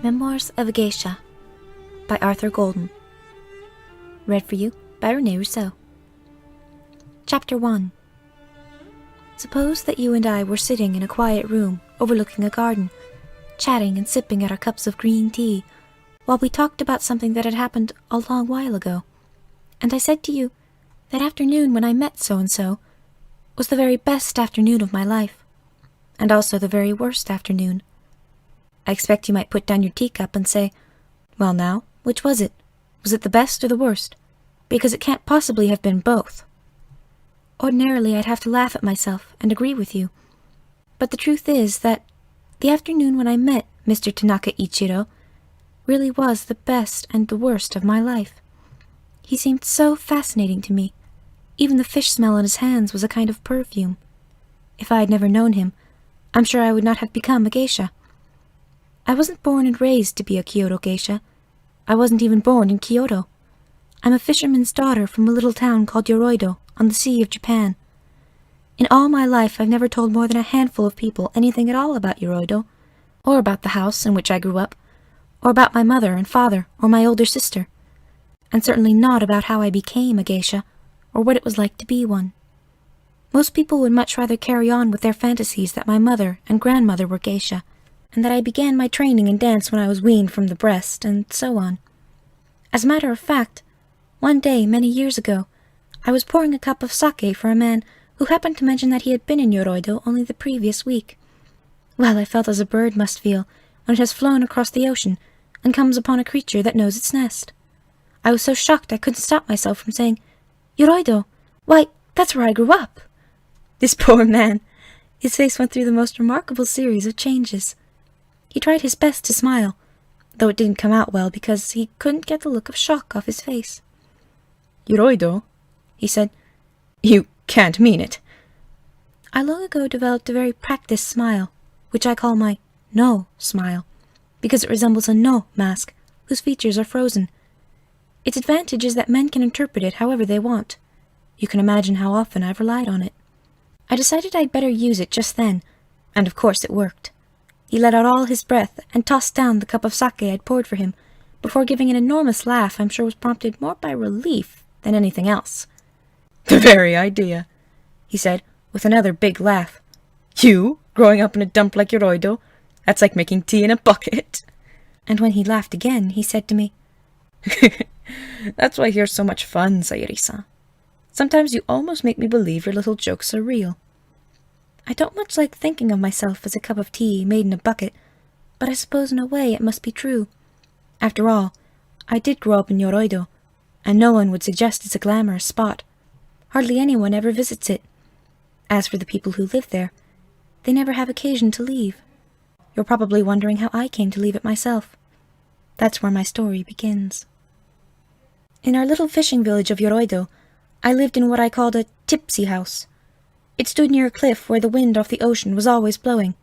Memoirs of a Geisha by Arthur Golden. Read for you by Renee Rousseau. Chapter 1. Suppose that you and I were sitting in a quiet room overlooking a garden, chatting and sipping at our cups of green tea, while we talked about something that had happened a long while ago. And I said to you, that afternoon when I met so-and-so was the very best afternoon of my life, and also the very worst afternoon. I expect you might put down your teacup and say, well now, which was it? Was it the best or the worst? Because it can't possibly have been both. Ordinarily I'd have to laugh at myself and agree with you. But the truth is that the afternoon when I met Mr. Tanaka Ichiro really was the best and the worst of my life. He seemed so fascinating to me. Even the fish smell on his hands was a kind of perfume. If I had never known him, I'm sure I would not have become a geisha. I wasn't born and raised to be a Kyoto geisha. I wasn't even born in Kyoto. I'm a fisherman's daughter from a little town called Yoroido on the Sea of Japan. In all my life I've never told more than a handful of people anything at all about Yoroido, or about the house in which I grew up, or about my mother and father or my older sister, and certainly not about how I became a geisha, or what it was like to be one. Most people would much rather carry on with their fantasies that my mother and grandmother were geisha, and that I began my training in dance when I was weaned from the breast, and so on. As a matter of fact, one day, many years ago, I was pouring a cup of sake for a man who happened to mention that he had been in Yoroido only the previous week. Well, I felt as a bird must feel when it has flown across the ocean and comes upon a creature that knows its nest. I was so shocked I couldn't stop myself from saying, "Yoroido! Why, that's where I grew up!" This poor man! His face went through the most remarkable series of changes. He tried his best to smile, though it didn't come out well because he couldn't get the look of shock off his face. "Yoroido?" he said. "You can't mean it." I long ago developed a very practiced smile, which I call my no smile, because it resembles a no mask, whose features are frozen. Its advantage is that men can interpret it however they want. You can imagine how often I've relied on it. I decided I'd better use it just then, and of course it worked. He let out all his breath and tossed down the cup of sake I'd poured for him, before giving an enormous laugh I'm sure was prompted more by relief than anything else. "The very idea," he said, with another big laugh. "You, growing up in a dump like Yoroido? That's like making tea in a bucket." And when he laughed again, he said to me, "That's why here's so much fun, Sayuri-san. Sometimes you almost make me believe your little jokes are real." I don't much like thinking of myself as a cup of tea made in a bucket, but I suppose in a way it must be true. After all, I did grow up in Yoroido, and no one would suggest it's a glamorous spot. Hardly anyone ever visits it. As for the people who live there, they never have occasion to leave. You're probably wondering how I came to leave it myself. That's where my story begins. In our little fishing village of Yoroido, I lived in what I called a tipsy house. It stood near a cliff where the wind off the ocean was always blowing.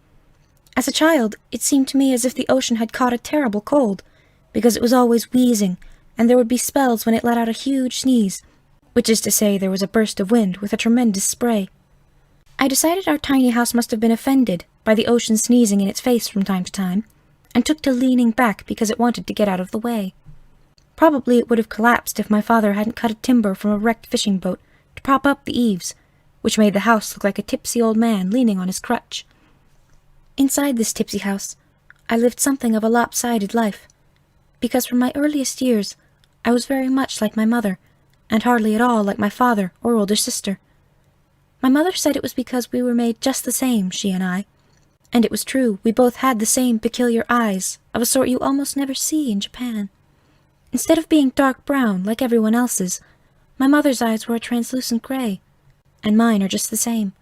As a child, it seemed to me as if the ocean had caught a terrible cold, because it was always wheezing, and there would be spells when it let out a huge sneeze, which is to say there was a burst of wind with a tremendous spray. I decided our tiny house must have been offended by the ocean sneezing in its face from time to time, and took to leaning back because it wanted to get out of the way. Probably it would have collapsed if my father hadn't cut a timber from a wrecked fishing boat to prop up the eaves, which made the house look like a tipsy old man leaning on his crutch. Inside this tipsy house, I lived something of a lopsided life, because from my earliest years I was very much like my mother, and hardly at all like my father or older sister. My mother said it was because we were made just the same, she and I, and it was true. We both had the same peculiar eyes, of a sort you almost never see in Japan. Instead of being dark brown like everyone else's, my mother's eyes were a translucent gray, and mine are just the same.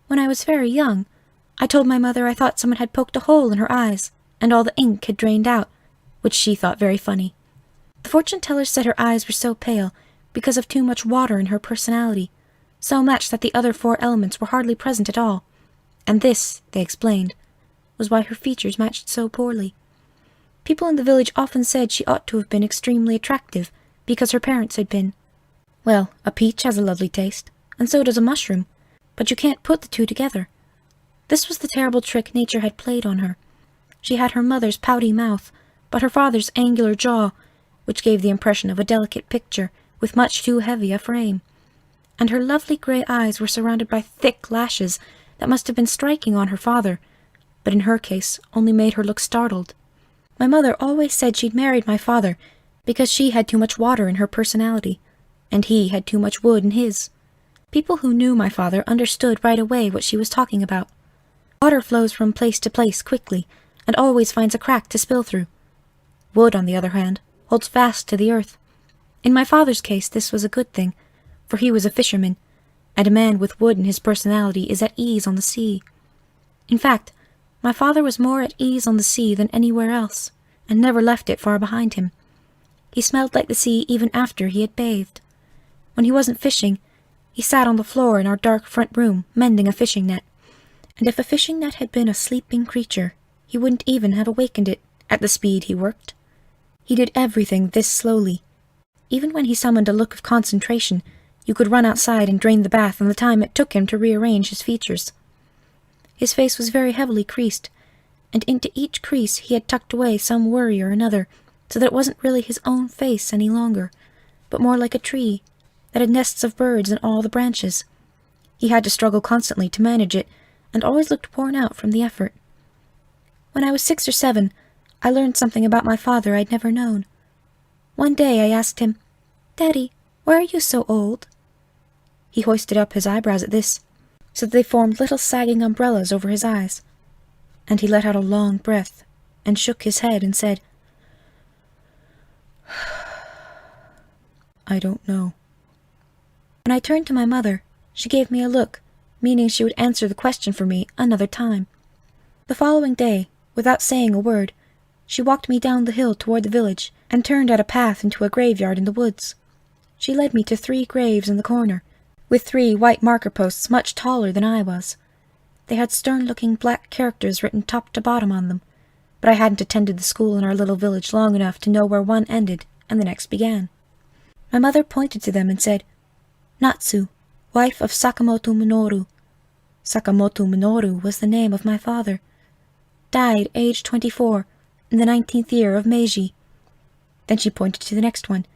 When I was very young, I told my mother I thought someone had poked a hole in her eyes, and all the ink had drained out, which she thought very funny. The fortune-teller said her eyes were so pale because of too much water in her personality, so much that the other 4 elements were hardly present at all, and this, they explained, was why her features matched so poorly. People in the village often said she ought to have been extremely attractive because her parents had been. Well, a peach has a lovely taste, and so does a mushroom, but you can't put the two together. This was the terrible trick nature had played on her, She had her mother's pouty mouth, but her father's angular jaw, which gave the impression of a delicate picture with much too heavy a frame. And her lovely grey eyes were surrounded by thick lashes that must have been striking on her father, but in her case only made her look startled. My mother always said she'd married my father because she had too much water in her personality, and he had too much wood in his. People who knew my father understood right away what she was talking about. Water flows from place to place quickly, and always finds a crack to spill through. Wood, on the other hand, holds fast to the earth. In my father's case this was a good thing, for he was a fisherman, and a man with wood in his personality is at ease on the sea. In fact, my father was more at ease on the sea than anywhere else, and never left it far behind him. He smelled like the sea even after he had bathed. When he wasn't fishing, he sat on the floor in our dark front room, mending a fishing net. And if a fishing net had been a sleeping creature, he wouldn't even have awakened it, at the speed he worked. He did everything this slowly. Even when he summoned a look of concentration, you could run outside and drain the bath in the time it took him to rearrange his features. His face was very heavily creased, and into each crease he had tucked away some worry or another, so that it wasn't really his own face any longer, but more like a tree that had nests of birds in all the branches. He had to struggle constantly to manage it, and always looked worn out from the effort. When I was 6 or 7, I learned something about my father I'd never known. One day I asked him, "Daddy, why are you so old?" He hoisted up his eyebrows at this, so that they formed little sagging umbrellas over his eyes, and he let out a long breath, and shook his head and said, "I don't know." When I turned to my mother, she gave me a look, meaning she would answer the question for me another time. The following day, without saying a word, she walked me down the hill toward the village, and turned out a path into a graveyard in the woods. She led me to 3 graves in the corner, with 3 white marker posts much taller than I was. They had stern-looking black characters written top to bottom on them, but I hadn't attended the school in our little village long enough to know where one ended and the next began. My mother pointed to them and said, "Natsu, wife of Sakamoto Minoru." Sakamoto Minoru was the name of my father. Died aged 24, in the 19th year of Meiji. Then she pointed to the next one.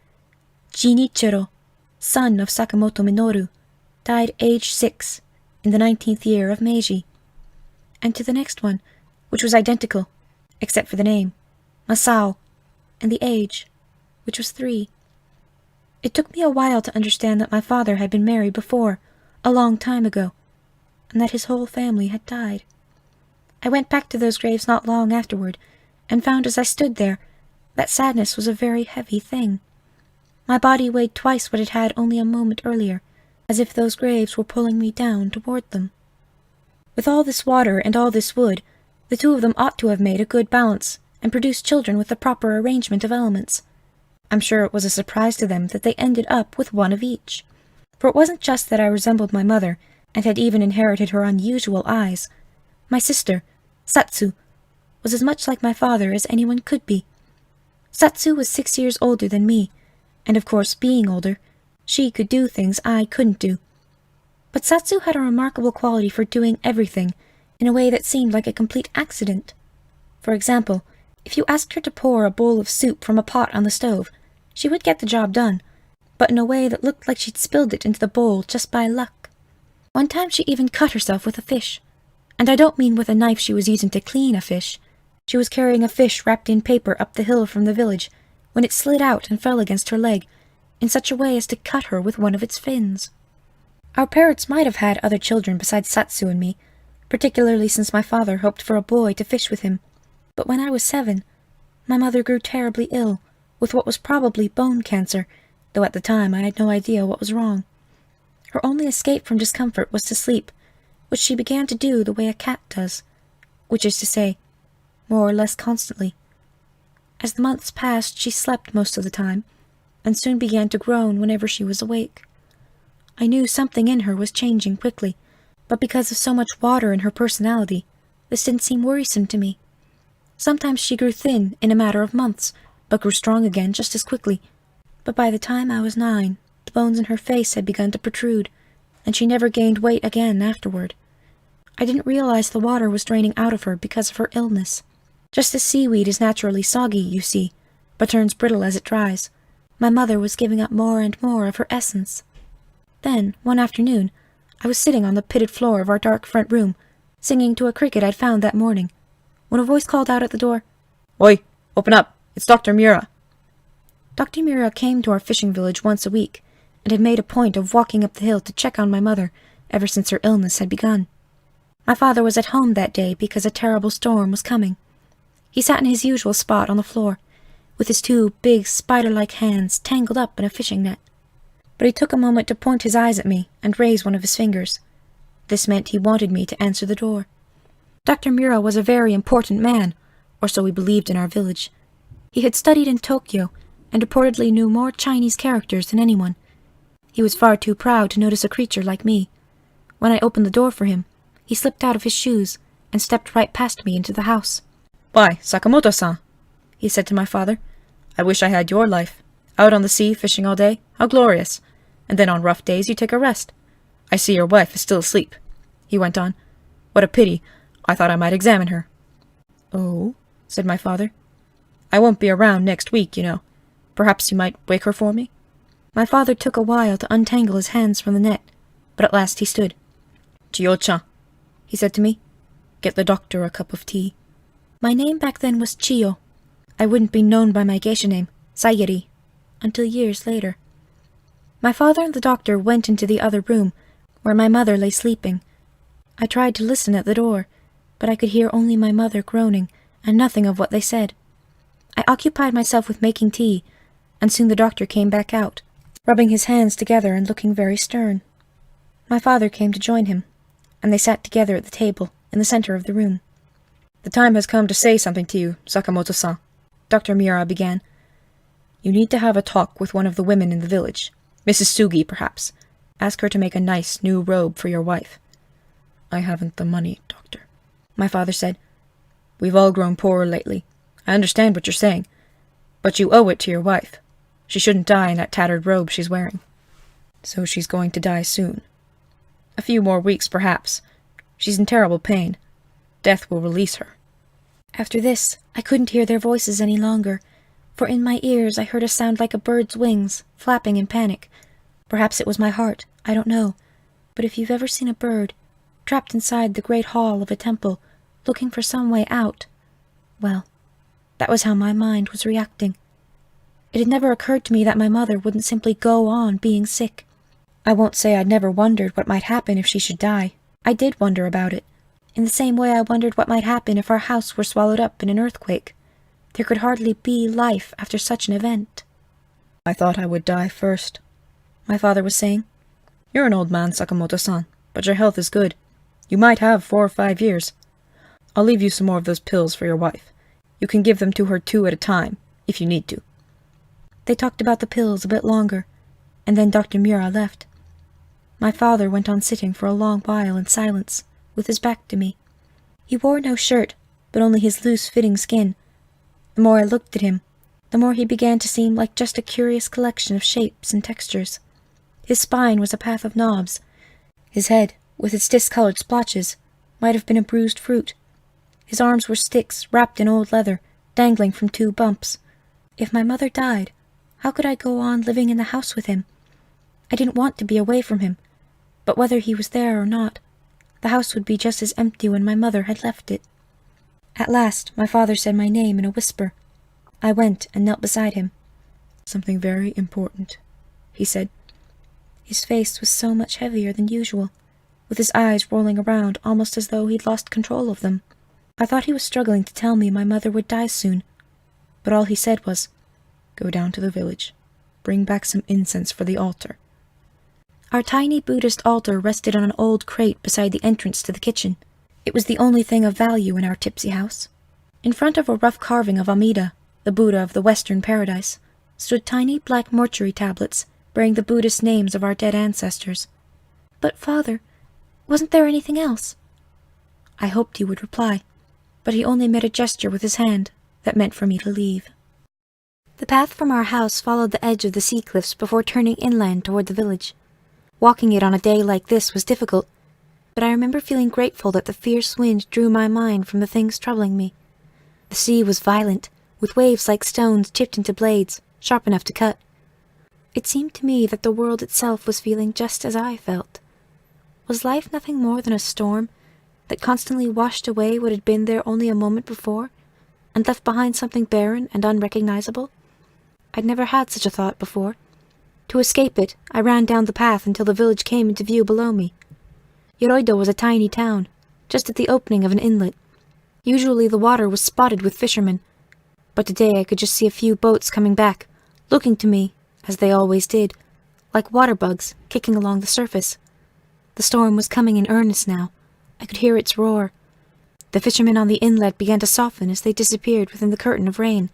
Jinichiro, son of Sakamoto Minoru, died aged 6, in the 19th year of Meiji. And to the next one, which was identical, except for the name, Masao, and the age, which was 3. It took me a while to understand that my father had been married before, a long time ago, and that his whole family had died. I went back to those graves not long afterward, and found as I stood there that sadness was a very heavy thing. My body weighed twice what it had only a moment earlier, as if those graves were pulling me down toward them. With all this water and all this wood, the 2 of them ought to have made a good balance, and produced children with the proper arrangement of elements. I'm sure it was a surprise to them that they ended up with 1 of each. For it wasn't just that I resembled my mother, and had even inherited her unusual eyes. My sister, Satsu, was as much like my father as anyone could be. Satsu was 6 years older than me, and of course, being older, she could do things I couldn't do. But Satsu had a remarkable quality for doing everything in a way that seemed like a complete accident. For example, if you asked her to pour a bowl of soup from a pot on the stove, she would get the job done, but in a way that looked like she'd spilled it into the bowl just by luck. One time she even cut herself with a fish, and I don't mean with a knife she was using to clean a fish. She was carrying a fish wrapped in paper up the hill from the village, when it slid out and fell against her leg, in such a way as to cut her with one of its fins. Our parents might have had other children besides Satsu and me, particularly since my father hoped for a boy to fish with him, but when I was 7, my mother grew terribly ill, with what was probably bone cancer, though at the time I had no idea what was wrong. Her only escape from discomfort was to sleep, which she began to do the way a cat does, which is to say, more or less constantly. As the months passed, she slept most of the time, and soon began to groan whenever she was awake. I knew something in her was changing quickly, but because of so much water in her personality, this didn't seem worrisome to me. Sometimes she grew thin in a matter of months, but grew strong again just as quickly. But by the time I was 9, the bones in her face had begun to protrude, and she never gained weight again afterward. I didn't realize the water was draining out of her because of her illness. Just as seaweed is naturally soggy, you see, but turns brittle as it dries, my mother was giving up more and more of her essence. Then, one afternoon, I was sitting on the pitted floor of our dark front room, singing to a cricket I'd found that morning, when a voice called out at the door, "Oi, open up, it's Dr. Mura." Dr. Mura came to our fishing village once a week, and had made a point of walking up the hill to check on my mother ever since her illness had begun. My father was at home that day because a terrible storm was coming. He sat in his usual spot on the floor, with his two big spider-like hands tangled up in a fishing net. But he took a moment to point his eyes at me and raise one of his fingers. This meant he wanted me to answer the door. Dr. Mura was a very important man, or so we believed in our village. He had studied in Tokyo, and reportedly knew more Chinese characters than anyone. He was far too proud to notice a creature like me. When I opened the door for him, he slipped out of his shoes and stepped right past me into the house. "Why, Sakamoto-san," he said to my father, "I wish I had your life. Out on the sea, fishing all day, how glorious. And then on rough days you take a rest. I see your wife is still asleep," he went on. "What a pity. I thought I might examine her." "Oh," said my father. "I won't be around next week, you know. Perhaps you might wake her for me?" My father took a while to untangle his hands from the net, but at last he stood. "Chiyo-chan," he said to me, "get the doctor a cup of tea." My name back then was Chiyo. I wouldn't be known by my geisha name, Sayuri, until years later. My father and the doctor went into the other room, where my mother lay sleeping. I tried to listen at the door, but I could hear only my mother groaning, and nothing of what they said. I occupied myself with making tea, and soon the doctor came back out, rubbing his hands together and looking very stern. My father came to join him, and they sat together at the table in the center of the room. "The time has come to say something to you, Sakamoto-san," Dr. Miura began. "You need to have a talk with one of the women in the village. Mrs. Sugi, perhaps. Ask her to make a nice new robe for your wife." "I haven't the money, doctor," my father said. "We've all grown poorer lately. I understand what you're saying. But you owe it to your wife. She shouldn't die in that tattered robe she's wearing." "So she's going to die soon?" "A few more weeks, perhaps. She's in terrible pain. Death will release her." After this, I couldn't hear their voices any longer, for in my ears I heard a sound like a bird's wings, flapping in panic. Perhaps it was my heart, I don't know. But if you've ever seen a bird, trapped inside the great hall of a temple, looking for some way out, well, that was how my mind was reacting. It had never occurred to me that my mother wouldn't simply go on being sick. I won't say I'd never wondered what might happen if she should die. I did wonder about it, in the same way I wondered what might happen if our house were swallowed up in an earthquake. There could hardly be life after such an event. "I thought I would die first," my father was saying. "You're an old man, Sakamoto-san, but your health is good. You might have 4 or 5 years. I'll leave you some more of those pills for your wife. You can give them to her 2 at a time, if you need to." They talked about the pills a bit longer, and then Dr. Mura left. My father went on sitting for a long while in silence, with his back to me. He wore no shirt, but only his loose-fitting skin. The more I looked at him, the more he began to seem like just a curious collection of shapes and textures. His spine was a path of knobs. His head, with its discolored splotches, might have been a bruised fruit. His arms were sticks wrapped in old leather, dangling from 2 bumps. If my mother died, how could I go on living in the house with him? I didn't want to be away from him, but whether he was there or not, the house would be just as empty when my mother had left it. At last, my father said my name in a whisper. I went and knelt beside him. "Something very important," he said. His face was so much heavier than usual, with his eyes rolling around almost as though he'd lost control of them. I thought he was struggling to tell me my mother would die soon, but all he said was, "Go down to the village. Bring back some incense for the altar." Our tiny Buddhist altar rested on an old crate beside the entrance to the kitchen. It was the only thing of value in our tipsy house. In front of a rough carving of Amida, the Buddha of the Western Paradise, stood tiny black mortuary tablets bearing the Buddhist names of our dead ancestors. "But, Father, wasn't there anything else?" I hoped he would reply, but he only made a gesture with his hand that meant for me to leave. The path from our house followed the edge of the sea cliffs before turning inland toward the village. Walking it on a day like this was difficult, but I remember feeling grateful that the fierce wind drew my mind from the things troubling me. The sea was violent, with waves like stones chipped into blades, sharp enough to cut. It seemed to me that the world itself was feeling just as I felt. Was life nothing more than a storm that constantly washed away what had been there only a moment before, and left behind something barren and unrecognizable? I'd never had such a thought before. To escape it, I ran down the path until the village came into view below me. Yoroido was a tiny town, just at the opening of an inlet. Usually the water was spotted with fishermen, but today I could just see a few boats coming back, looking to me, as they always did, like water bugs kicking along the surface. The storm was coming in earnest now. I could hear its roar. The fishermen on the inlet began to soften as they disappeared within the curtain of rain,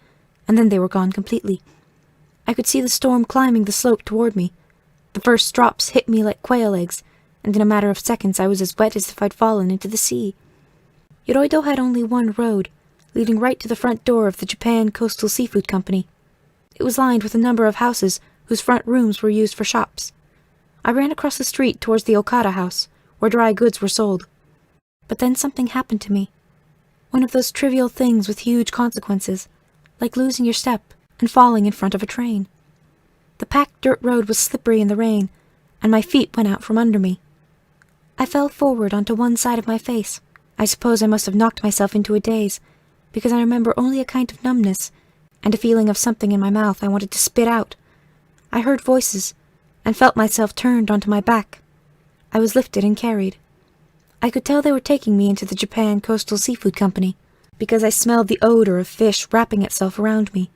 and then they were gone completely. I could see the storm climbing the slope toward me. The first drops hit me like quail eggs, and in a matter of seconds I was as wet as if I'd fallen into the sea. Yoroido had only one road, leading right to the front door of the Japan Coastal Seafood Company. It was lined with a number of houses whose front rooms were used for shops. I ran across the street towards the Okada house, where dry goods were sold. But then something happened to me. One of those trivial things with huge consequences, like losing your step and falling in front of a train. The packed dirt road was slippery in the rain, and my feet went out from under me. I fell forward onto one side of my face. I suppose I must have knocked myself into a daze, because I remember only a kind of numbness, and a feeling of something in my mouth I wanted to spit out. I heard voices, and felt myself turned onto my back. I was lifted and carried. I could tell they were taking me into the Japan Coastal Seafood Company, because I smelled the odor of fish wrapping itself around me.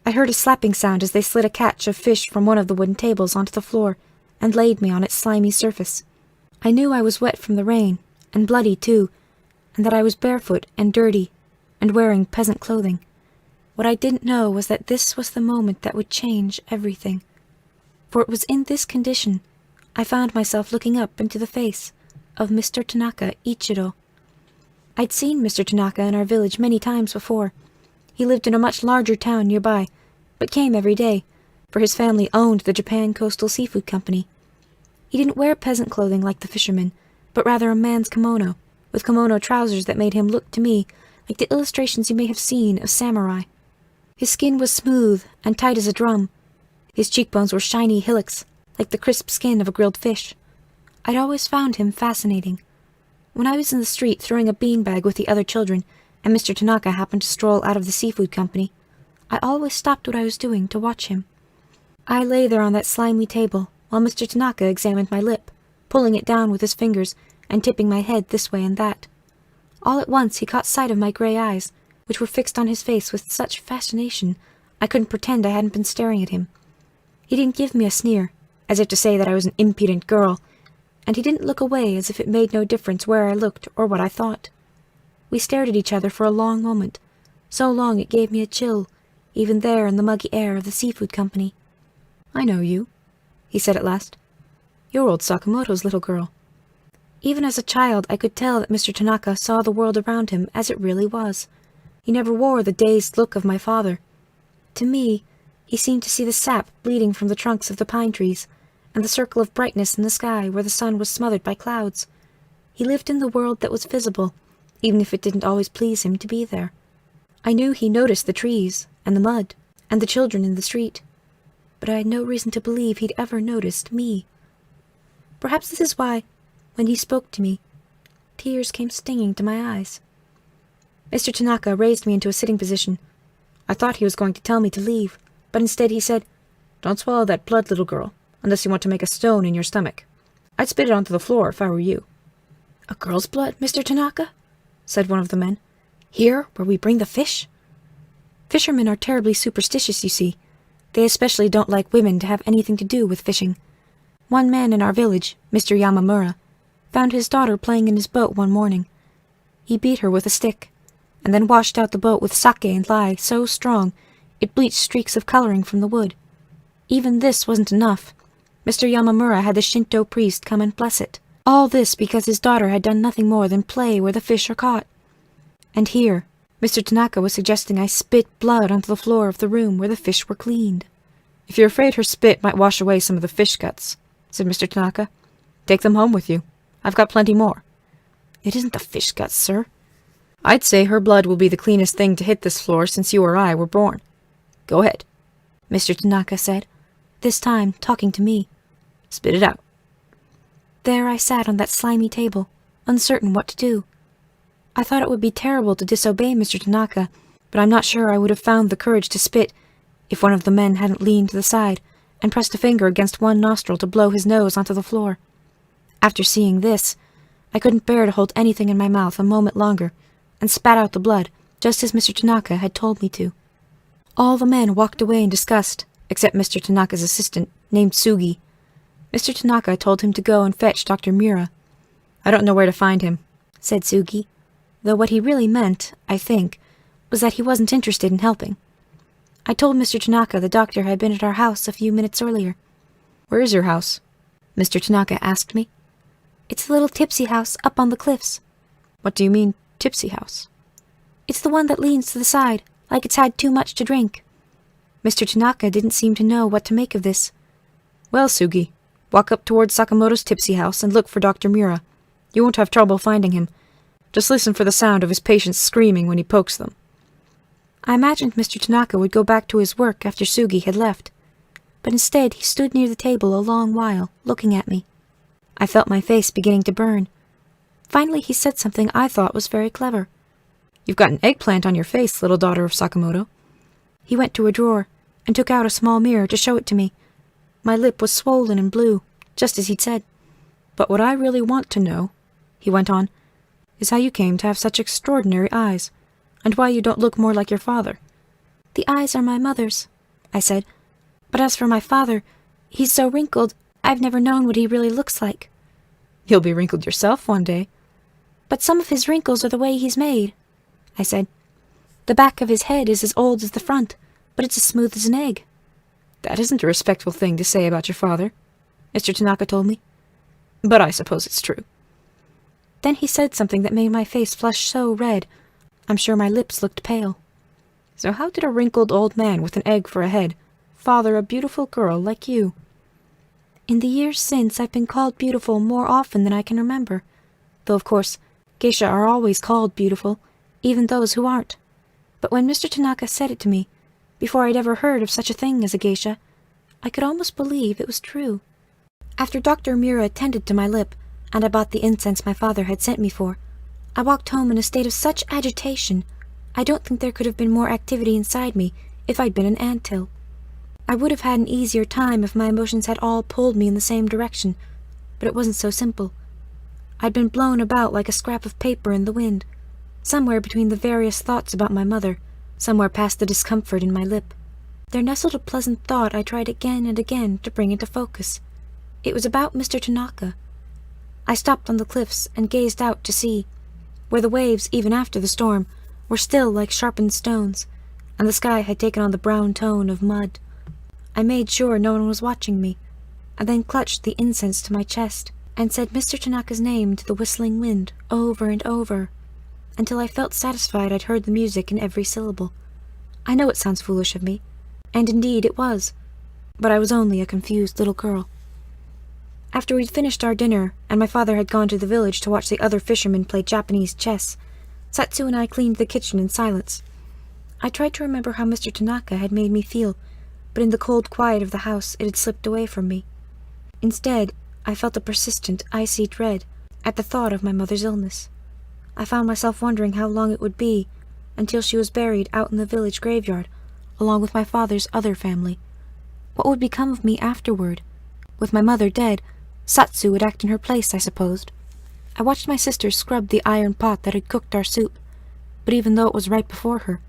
I heard a slapping sound as they slid a catch of fish from one of the wooden tables onto the floor and laid me on its slimy surface. I knew I was wet from the rain, and bloody too, and that I was barefoot and dirty, and wearing peasant clothing. What I didn't know was that this was the moment that would change everything. For it was in this condition I found myself looking up into the face of Mr. Tanaka Ichiro. I'd seen Mr. Tanaka in our village many times before. He lived in a much larger town nearby, but came every day, for his family owned the Japan Coastal Seafood Company. He didn't wear peasant clothing like the fishermen, but rather a man's kimono, with kimono trousers that made him look to me like the illustrations you may have seen of samurai. His skin was smooth and tight as a drum. His cheekbones were shiny hillocks, like the crisp skin of a grilled fish. I'd always found him fascinating. When I was in the street throwing a beanbag with the other children, and Mr. Tanaka happened to stroll out of the seafood company, I always stopped what I was doing to watch him. I lay there on that slimy table, while Mr. Tanaka examined my lip, pulling it down with his fingers and tipping my head this way and that. All at once he caught sight of my grey eyes, which were fixed on his face with such fascination I couldn't pretend I hadn't been staring at him. He didn't give me a sneer, as if to say that I was an impudent girl, and he didn't look away as if it made no difference where I looked or what I thought. We stared at each other for a long moment, so long it gave me a chill, even there in the muggy air of the seafood company. "I know you," he said at last. "You're old Sakamoto's little girl." Even as a child I could tell that Mr. Tanaka saw the world around him as it really was. He never wore the dazed look of my father. To me, he seemed to see the sap bleeding from the trunks of the pine trees, and the circle of brightness in the sky where the sun was smothered by clouds. He lived in the world that was visible, even if it didn't always please him to be there. I knew he noticed the trees, and the mud, and the children in the street, but I had no reason to believe he'd ever noticed me. Perhaps this is why, when he spoke to me, tears came stinging to my eyes. Mr. Tanaka raised me into a sitting position. I thought he was going to tell me to leave, but instead he said, "Don't swallow that blood, little girl, unless you want to make a stone in your stomach. I'd spit it onto the floor if I were you." "A girl's blood, Mr. Tanaka?" said one of the men. "Here, where we bring the fish?" Fishermen are terribly superstitious, you see. They especially don't like women to have anything to do with fishing. One man in our village, Mr. Yamamura, found his daughter playing in his boat one morning. He beat her with a stick, and then washed out the boat with sake and lye so strong it bleached streaks of coloring from the wood. Even this wasn't enough. Mr. Yamamura had the Shinto priest come and bless it. All this because his daughter had done nothing more than play where the fish are caught. And here, Mr. Tanaka was suggesting I spit blood onto the floor of the room where the fish were cleaned. "If you're afraid her spit might wash away some of the fish guts," said Mr. Tanaka, "take them home with you. I've got plenty more." "It isn't the fish guts, sir." I'd say her blood will be the cleanest thing to hit this floor since you or I were born. Go ahead," Mr. Tanaka said, this time talking to me. "Spit it out." There I sat on that slimy table, uncertain what to do. I thought it would be terrible to disobey Mr. Tanaka, but I'm not sure I would have found the courage to spit if one of the men hadn't leaned to the side and pressed a finger against one nostril to blow his nose onto the floor. After seeing this, I couldn't bear to hold anything in my mouth a moment longer, and spat out the blood, just as Mr. Tanaka had told me to. All the men walked away in disgust, except Mr. Tanaka's assistant, named Sugi. Mr. Tanaka told him to go and fetch Dr. Mura. "I don't know where to find him," said Sugi, though what he really meant, I think, was that he wasn't interested in helping. I told Mr. Tanaka the doctor had been at our house a few minutes earlier. "Where is your house?" Mr. Tanaka asked me. "It's the little tipsy house up on the cliffs." "What do you mean, tipsy house?" "It's the one that leans to the side, like it's had too much to drink." Mr. Tanaka didn't seem to know what to make of this. "Well, Sugi, walk up towards Sakamoto's tipsy house and look for Dr. Mura. You won't have trouble finding him. Just listen for the sound of his patients screaming when he pokes them." I imagined Mr. Tanaka would go back to his work after Sugi had left, but instead he stood near the table a long while, looking at me. I felt my face beginning to burn. Finally he said something I thought was very clever. "You've got an eggplant on your face, little daughter of Sakamoto." He went to a drawer and took out a small mirror to show it to me. My lip was swollen and blue, just as he'd said. "But what I really want to know," he went on, "is how you came to have such extraordinary eyes, and why you don't look more like your father." "The eyes are my mother's," I said. "But as for my father, he's so wrinkled, I've never known what he really looks like." "You'll be wrinkled yourself one day." "But some of his wrinkles are the way he's made," I said. "The back of his head is as old as the front, but it's as smooth as an egg." "That isn't a respectful thing to say about your father," Mr. Tanaka told me. "But I suppose it's true." Then he said something that made my face flush so red, I'm sure my lips looked pale. "So how did a wrinkled old man with an egg for a head father a beautiful girl like you?" "In the years since, I've been called beautiful more often than I can remember, though of course, geisha are always called beautiful, even those who aren't. But when Mr. Tanaka said it to me, before I'd ever heard of such a thing as a geisha, I could almost believe it was true." After Dr. Mura attended to my lip, and I bought the incense my father had sent me for, I walked home in a state of such agitation, I don't think there could have been more activity inside me if I'd been an anthill. I would have had an easier time if my emotions had all pulled me in the same direction, but it wasn't so simple. I'd been blown about like a scrap of paper in the wind, somewhere between the various thoughts about my mother, somewhere past the discomfort in my lip. There nestled a pleasant thought I tried again and again to bring into focus. It was about Mr. Tanaka. I stopped on the cliffs and gazed out to sea, where the waves, even after the storm, were still like sharpened stones, and the sky had taken on the brown tone of mud. I made sure no one was watching me, and then clutched the incense to my chest and said Mr. Tanaka's name to the whistling wind over and over, until I felt satisfied I'd heard the music in every syllable. I know it sounds foolish of me, and indeed it was, but I was only a confused little girl. After we'd finished our dinner, and my father had gone to the village to watch the other fishermen play Japanese chess, Satsu and I cleaned the kitchen in silence. I tried to remember how Mr. Tanaka had made me feel, but in the cold quiet of the house it had slipped away from me. Instead, I felt a persistent, icy dread at the thought of my mother's illness. I found myself wondering how long it would be until she was buried out in the village graveyard, along with my father's other family. What would become of me afterward? With my mother dead, Satsu would act in her place, I supposed. I watched my sister scrub the iron pot that had cooked our soup, but even though it was right before her,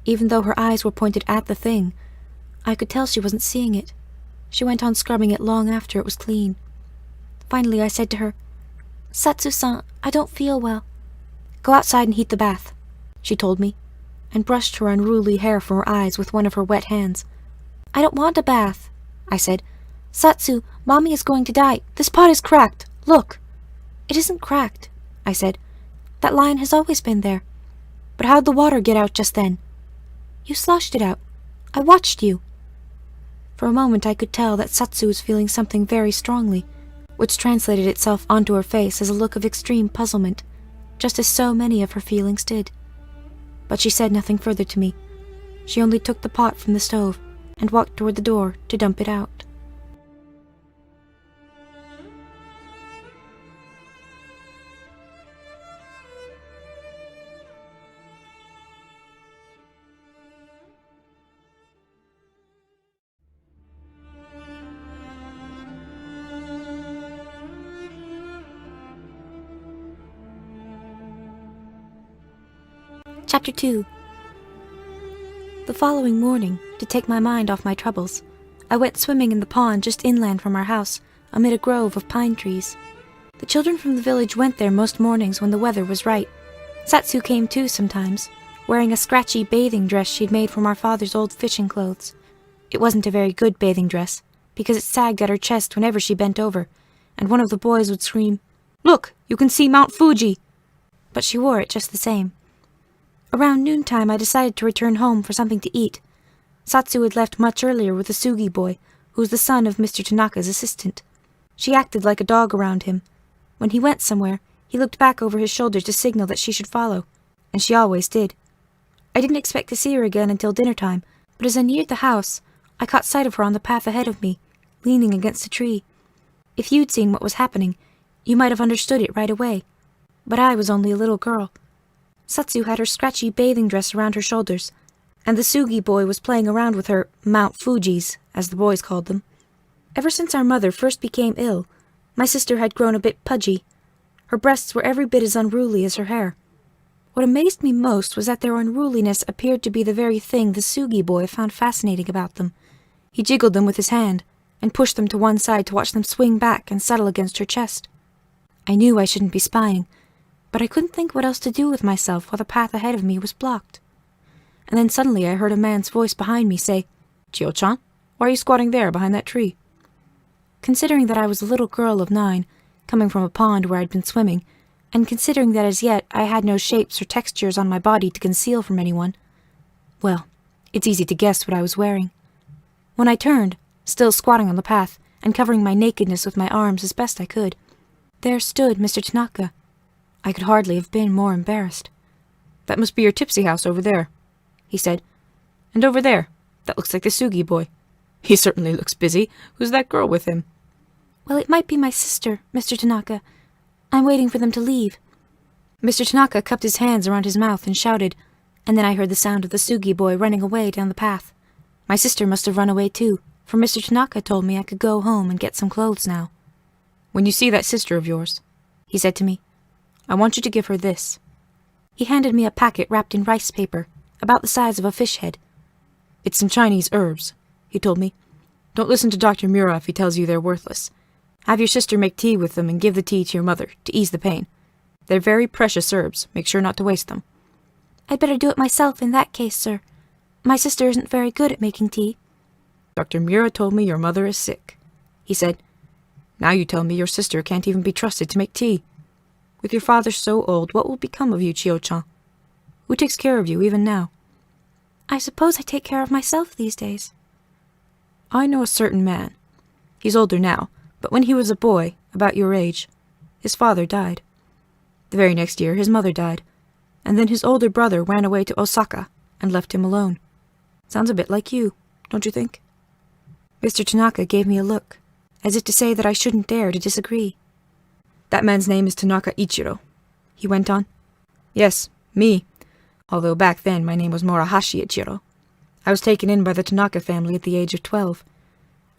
even though her eyes were pointed at the thing, I could tell she wasn't seeing it. She went on scrubbing it long after it was clean. Finally I said to her, "Satsu-san, I don't feel well." "Go outside and heat the bath," she told me, and brushed her unruly hair from her eyes with one of her wet hands. "I don't want a bath," I said. "Satsu, Mommy is going to die. This pot is cracked. Look." "It isn't cracked," I said. "That line has always been there." "But how'd the water get out just then?" "You sloshed it out. I watched you." For a moment I could tell that Satsu was feeling something very strongly, which translated itself onto her face as a look of extreme puzzlement, just as so many of her feelings did. but she said nothing further to me. She only took the pot from the stove and walked toward the door to dump it out. Chapter 2. The following morning, to take my mind off my troubles, I went swimming in the pond just inland from our house, amid a grove of pine trees. The children from the village went there most mornings when the weather was right. Satsu came too sometimes, wearing a scratchy bathing dress she'd made from our father's old fishing clothes. It wasn't a very good bathing dress, because it sagged at her chest whenever she bent over, and one of the boys would scream, "Look, you can see Mount Fuji!" But she wore it just the same. Around noontime I decided to return home for something to eat. Satsu had left much earlier with a Sugi boy, who was the son of Mr. Tanaka's assistant. She acted like a dog around him. When he went somewhere, he looked back over his shoulder to signal that she should follow, and she always did. I didn't expect to see her again until dinner time, but as I neared the house, I caught sight of her on the path ahead of me, leaning against a tree. If you'd seen what was happening, you might have understood it right away. But I was only a little girl. Satsu had her scratchy bathing dress around her shoulders, and the Sugi boy was playing around with her Mount Fujis, as the boys called them. Ever since our mother first became ill, my sister had grown a bit pudgy. Her breasts were every bit as unruly as her hair. What amazed me most was that their unruliness appeared to be the very thing the Sugi boy found fascinating about them. He jiggled them with his hand, and pushed them to one side to watch them swing back and settle against her chest. I knew I shouldn't be spying, but I couldn't think what else to do with myself while the path ahead of me was blocked. And then suddenly I heard a man's voice behind me say, "Chio-chan, why are you squatting there behind that tree?" Considering that I was a little girl of 9, coming from a pond where I'd been swimming, and considering that as yet I had no shapes or textures on my body to conceal from anyone, well, it's easy to guess what I was wearing. When I turned, still squatting on the path, and covering my nakedness with my arms as best I could, there stood Mr. Tanaka. I could hardly have been more embarrassed. "That must be your tipsy house over there," he said. "And over there, that looks like the Sugi boy. He certainly looks busy. Who's that girl with him?" "Well, it might be my sister, Mr. Tanaka. I'm waiting for them to leave." Mr. Tanaka cupped his hands around his mouth and shouted, and then I heard the sound of the Sugi boy running away down the path. My sister must have run away too, for Mr. Tanaka told me I could go home and get some clothes now. "When you see that sister of yours," he said to me, "I want you to give her this." He handed me a packet wrapped in rice paper, about the size of a fish head. "It's some Chinese herbs," he told me. "Don't listen to Dr. Mura if he tells you they're worthless. Have your sister make tea with them and give the tea to your mother, to ease the pain. They're very precious herbs. Make sure not to waste them." "I'd better do it myself in that case, sir. My sister isn't very good at making tea." "Dr. Mura told me your mother is sick," he said. "Now you tell me your sister can't even be trusted to make tea. With your father so old, what will become of you, Chio-chan? Who takes care of you even now?" "I suppose I take care of myself these days." "I know a certain man. He's older now, but when he was a boy, about your age, his father died. The very next year, his mother died, and then his older brother ran away to Osaka and left him alone. Sounds a bit like you, don't you think?" Mr. Tanaka gave me a look, as if to say that I shouldn't dare to disagree. "That man's name is Tanaka Ichiro," he went on. "Yes, me. Although back then my name was Murahashi Ichiro. I was taken in by the Tanaka family at the age of 12.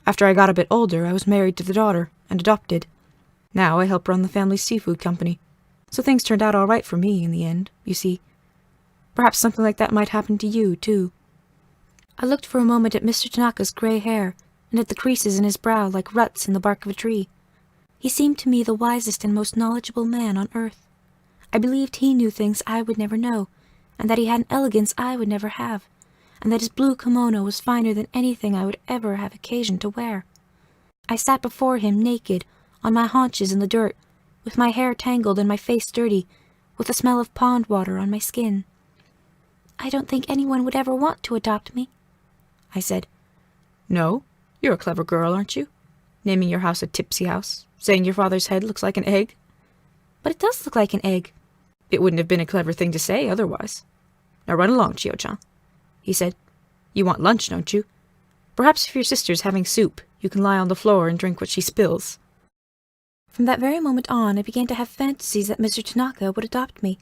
After I got a bit older, I was married to the daughter and adopted. Now I help run the family's seafood company. So things turned out all right for me in the end, you see. Perhaps something like that might happen to you, too." I looked for a moment at Mr. Tanaka's gray hair and at the creases in his brow like ruts in the bark of a tree. He seemed to me the wisest and most knowledgeable man on earth. I believed he knew things I would never know, and that he had an elegance I would never have, and that his blue kimono was finer than anything I would ever have occasion to wear. I sat before him naked, on my haunches in the dirt, with my hair tangled and my face dirty, with the smell of pond water on my skin. "I don't think anyone would ever want to adopt me," I said. "No? You're a clever girl, aren't you? Naming your house a tipsy house, saying your father's head looks like an egg." "But it does look like an egg." "It wouldn't have been a clever thing to say otherwise." Now run along, Chiyo-chan, he said. You want lunch, don't you? Perhaps if your sister's having soup, you can lie on the floor and drink what she spills. From that very moment on, I began to have fantasies that Mr. Tanaka would adopt me.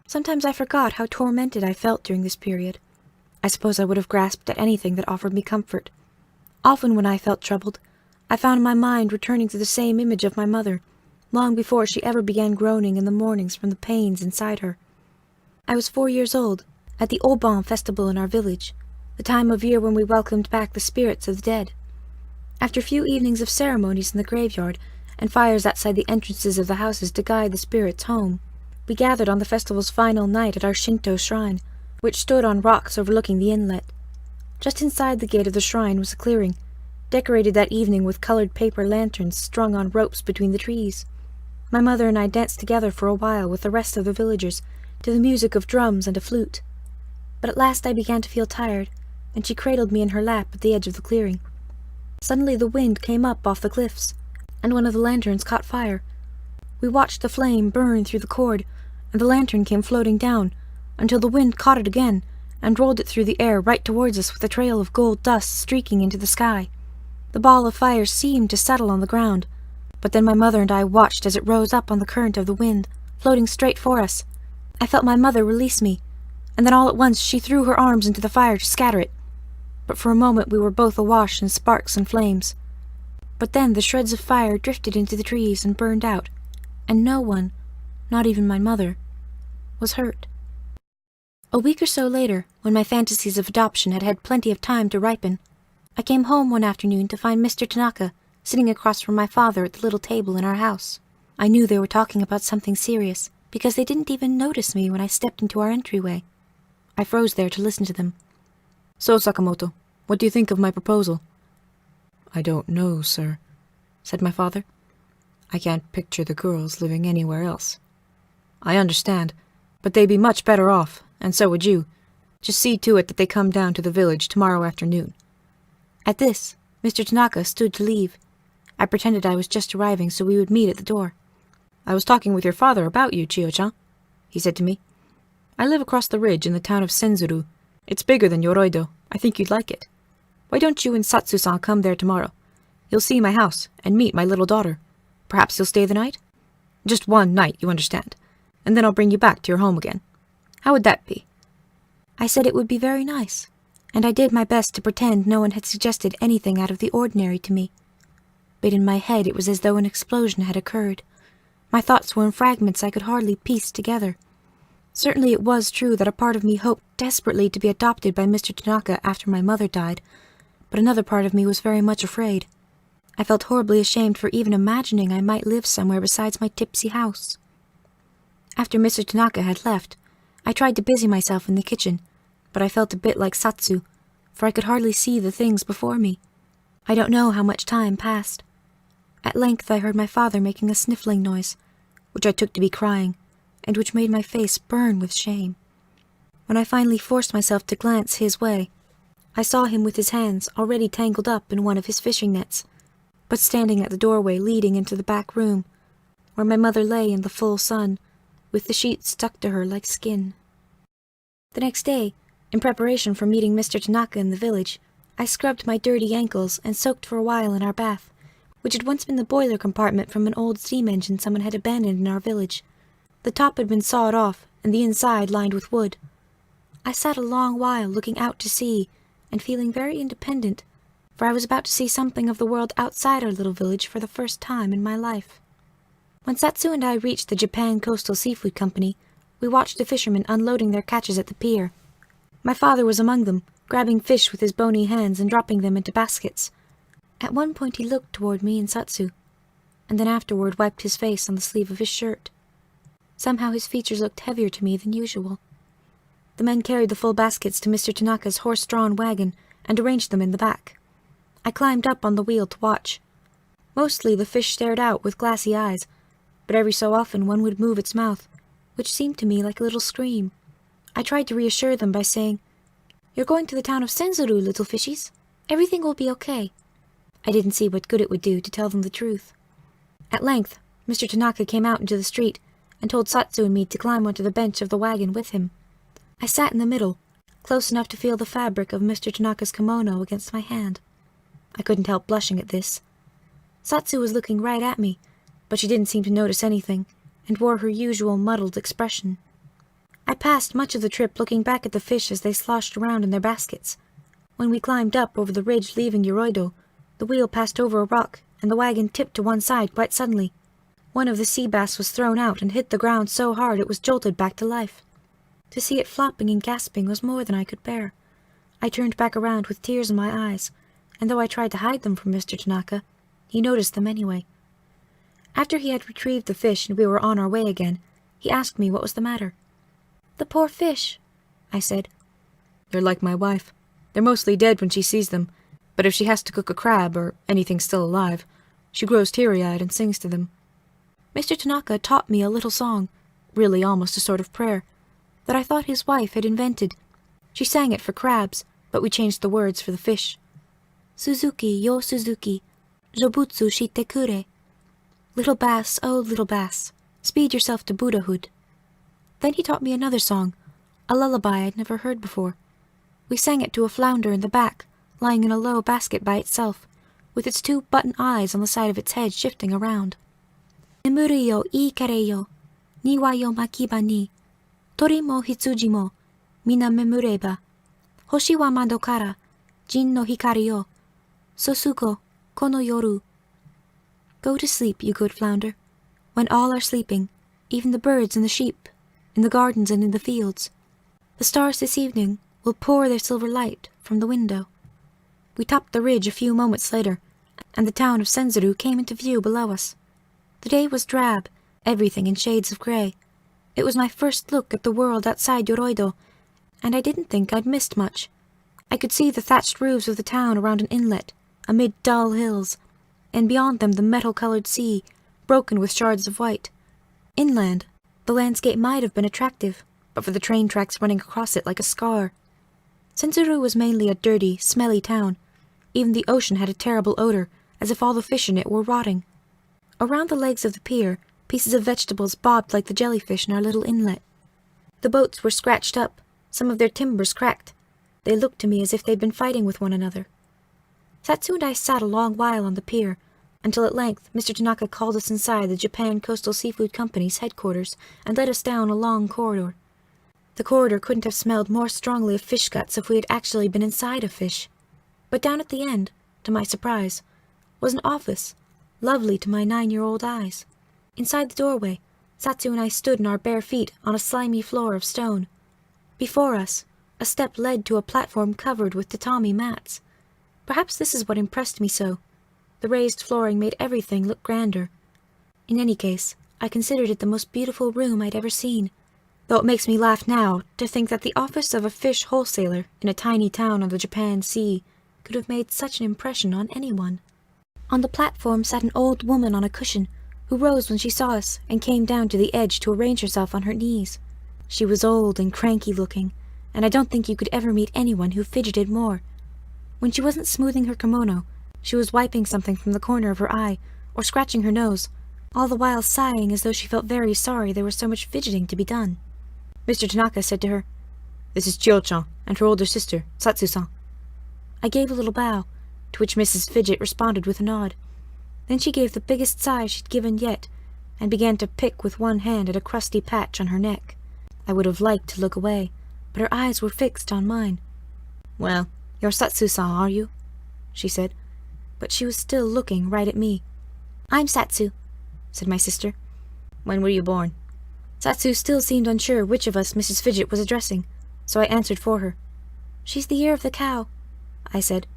Sometimes I forgot how tormented I felt during this period. I suppose I would have grasped at anything that offered me comfort. Often when I felt troubled, I found my mind returning to the same image of my mother, long before she ever began groaning in the mornings from the pains inside her. I was 4 years old, at the Oban festival in our village, the time of year when we welcomed back the spirits of the dead. After a few evenings of ceremonies in the graveyard, and fires outside the entrances of the houses to guide the spirits home, we gathered on the festival's final night at our Shinto shrine, which stood on rocks overlooking the inlet. Just inside the gate of the shrine was a clearing, decorated that evening with colored paper lanterns strung on ropes between the trees. My mother and I danced together for a while with the rest of the villagers, to the music of drums and a flute. But at last I began to feel tired, and she cradled me in her lap at the edge of the clearing. Suddenly the wind came up off the cliffs, and one of the lanterns caught fire. We watched the flame burn through the cord, and the lantern came floating down, until the wind caught it again, and rolled it through the air right towards us with a trail of gold dust streaking into the sky. The ball of fire seemed to settle on the ground, but then my mother and I watched as it rose up on the current of the wind, floating straight for us. I felt my mother release me, and then all at once she threw her arms into the fire to scatter it. But for a moment we were both awash in sparks and flames. But then the shreds of fire drifted into the trees and burned out, and no one, not even my mother, was hurt. A week or so later, when my fantasies of adoption had had plenty of time to ripen, I came home one afternoon to find Mr. Tanaka sitting across from my father at the little table in our house. I knew they were talking about something serious, because they didn't even notice me when I stepped into our entryway. I froze there to listen to them. So, Sakamoto, what do you think of my proposal? I don't know, sir, said my father. I can't picture the girls living anywhere else. I understand, but they'd be much better off, and so would you. Just see to it that they come down to the village tomorrow afternoon. At this, Mr. Tanaka stood to leave. I pretended I was just arriving so we would meet at the door. I was talking with your father about you, Chiyo-chan, he said to me. I live across the ridge in the town of Senzuru. It's bigger than Yoroido. I think you'd like it. Why don't you and Satsu-san come there tomorrow? You'll see my house and meet my little daughter. Perhaps you'll stay the night? Just one night, you understand. And then I'll bring you back to your home again. How would that be? I said it would be very nice, and I did my best to pretend no one had suggested anything out of the ordinary to me. But in my head it was as though an explosion had occurred. My thoughts were in fragments I could hardly piece together. Certainly it was true that a part of me hoped desperately to be adopted by Mr. Tanaka after my mother died, but another part of me was very much afraid. I felt horribly ashamed for even imagining I might live somewhere besides my tipsy house. After Mr. Tanaka had left, I tried to busy myself in the kitchen, but I felt a bit like Satsu, for I could hardly see the things before me. I don't know how much time passed. At length I heard my father making a sniffling noise, which I took to be crying, and which made my face burn with shame. When I finally forced myself to glance his way, I saw him with his hands already tangled up in one of his fishing nets, but standing at the doorway leading into the back room, where my mother lay in the full sun, with the sheets stuck to her like skin. The next day, in preparation for meeting Mr. Tanaka in the village, I scrubbed my dirty ankles and soaked for a while in our bath, which had once been the boiler compartment from an old steam engine someone had abandoned in our village. The top had been sawed off, and the inside lined with wood. I sat a long while looking out to sea, and feeling very independent, for I was about to see something of the world outside our little village for the first time in my life. When Satsu and I reached the Japan Coastal Seafood Company, we watched the fishermen unloading their catches at the pier. My father was among them, grabbing fish with his bony hands and dropping them into baskets. At one point he looked toward me and Satsu, and then afterward wiped his face on the sleeve of his shirt. Somehow his features looked heavier to me than usual. The men carried the full baskets to Mr. Tanaka's horse-drawn wagon and arranged them in the back. I climbed up on the wheel to watch. Mostly the fish stared out with glassy eyes, but every so often one would move its mouth, which seemed to me like a little scream. I tried to reassure them by saying, "You're going to the town of Senzuru, little fishies. Everything will be okay." I didn't see what good it would do to tell them the truth. At length, Mr. Tanaka came out into the street and told Satsu and me to climb onto the bench of the wagon with him. I sat in the middle, close enough to feel the fabric of Mr. Tanaka's kimono against my hand. I couldn't help blushing at this. Satsu was looking right at me, but she didn't seem to notice anything, and wore her usual muddled expression. I passed much of the trip looking back at the fish as they sloshed around in their baskets. When we climbed up over the ridge leaving Yoroido, the wheel passed over a rock, and the wagon tipped to one side quite suddenly. One of the sea bass was thrown out and hit the ground so hard it was jolted back to life. To see it flopping and gasping was more than I could bear. I turned back around with tears in my eyes, and though I tried to hide them from Mr. Tanaka, he noticed them anyway. After he had retrieved the fish and we were on our way again, he asked me what was the matter. "The poor fish," I said. "They're like my wife. They're mostly dead when she sees them, but if she has to cook a crab or anything still alive, she grows teary-eyed and sings to them." Mr. Tanaka taught me a little song, really almost a sort of prayer, that I thought his wife had invented. She sang it for crabs, but we changed the words for the fish. "Suzuki, yo Suzuki, Jobutsu shite kure." Little bass, oh little bass, speed yourself to Buddhahood. Then he taught me another song, a lullaby I'd never heard before. We sang it to a flounder in the back, lying in a low basket by itself, with its 2 button eyes on the side of its head shifting around. "Nemuru yo ii kare yo, niwa yo makiba ni, tori mo hitsuji mo, mina memureba, hoshi wa mado kara, jin no hikari yo, sosuko, kono yoru." Go to sleep, you good flounder, when all are sleeping, even the birds and the sheep, in the gardens and in the fields. The stars this evening will pour their silver light from the window. We topped the ridge a few moments later, and the town of Senzuru came into view below us. The day was drab, everything in shades of grey. It was my first look at the world outside Yoroido, and I didn't think I'd missed much. I could see the thatched roofs of the town around an inlet, amid dull hills, and beyond them the metal-coloured sea, broken with shards of white. Inland, the landscape might have been attractive, but for the train tracks running across it like a scar. Senzuru was mainly a dirty, smelly town. Even the ocean had a terrible odour, as if all the fish in it were rotting. Around the legs of the pier, pieces of vegetables bobbed like the jellyfish in our little inlet. The boats were scratched up, some of their timbers cracked. They looked to me as if they'd been fighting with one another. Satsu and I sat a long while on the pier, until at length Mr. Tanaka called us inside the Japan Coastal Seafood Company's headquarters and led us down a long corridor. The corridor couldn't have smelled more strongly of fish guts if we had actually been inside a fish. But down at the end, to my surprise, was an office, lovely to my 9-year-old eyes. Inside the doorway, Satsu and I stood in our bare feet on a slimy floor of stone. Before us, a step led to a platform covered with tatami mats. Perhaps this is what impressed me so. The raised flooring made everything look grander. In any case, I considered it the most beautiful room I'd ever seen, though it makes me laugh now to think that the office of a fish wholesaler in a tiny town on the Japan Sea could have made such an impression on anyone. On the platform sat an old woman on a cushion, who rose when she saw us and came down to the edge to arrange herself on her knees. She was old and cranky-looking, and I don't think you could ever meet anyone who fidgeted more. When she wasn't smoothing her kimono, she was wiping something from the corner of her eye, or scratching her nose, all the while sighing as though she felt very sorry there was so much fidgeting to be done. Mr. Tanaka said to her, "This is Chiyo-chan and her older sister, Satsu-san." I gave a little bow, to which Mrs. Fidget responded with a nod. Then she gave the biggest sigh she'd given yet, and began to pick with one hand at a crusty patch on her neck. I would have liked to look away, but her eyes were fixed on mine. "Well, you're Satsu-san, are you?" she said, but she was still looking right at me. "I'm Satsu," said my sister. "When were you born?" Satsu still seemed unsure which of us Mrs. Fidget was addressing, so I answered for her. "She's the year of the cow," I said.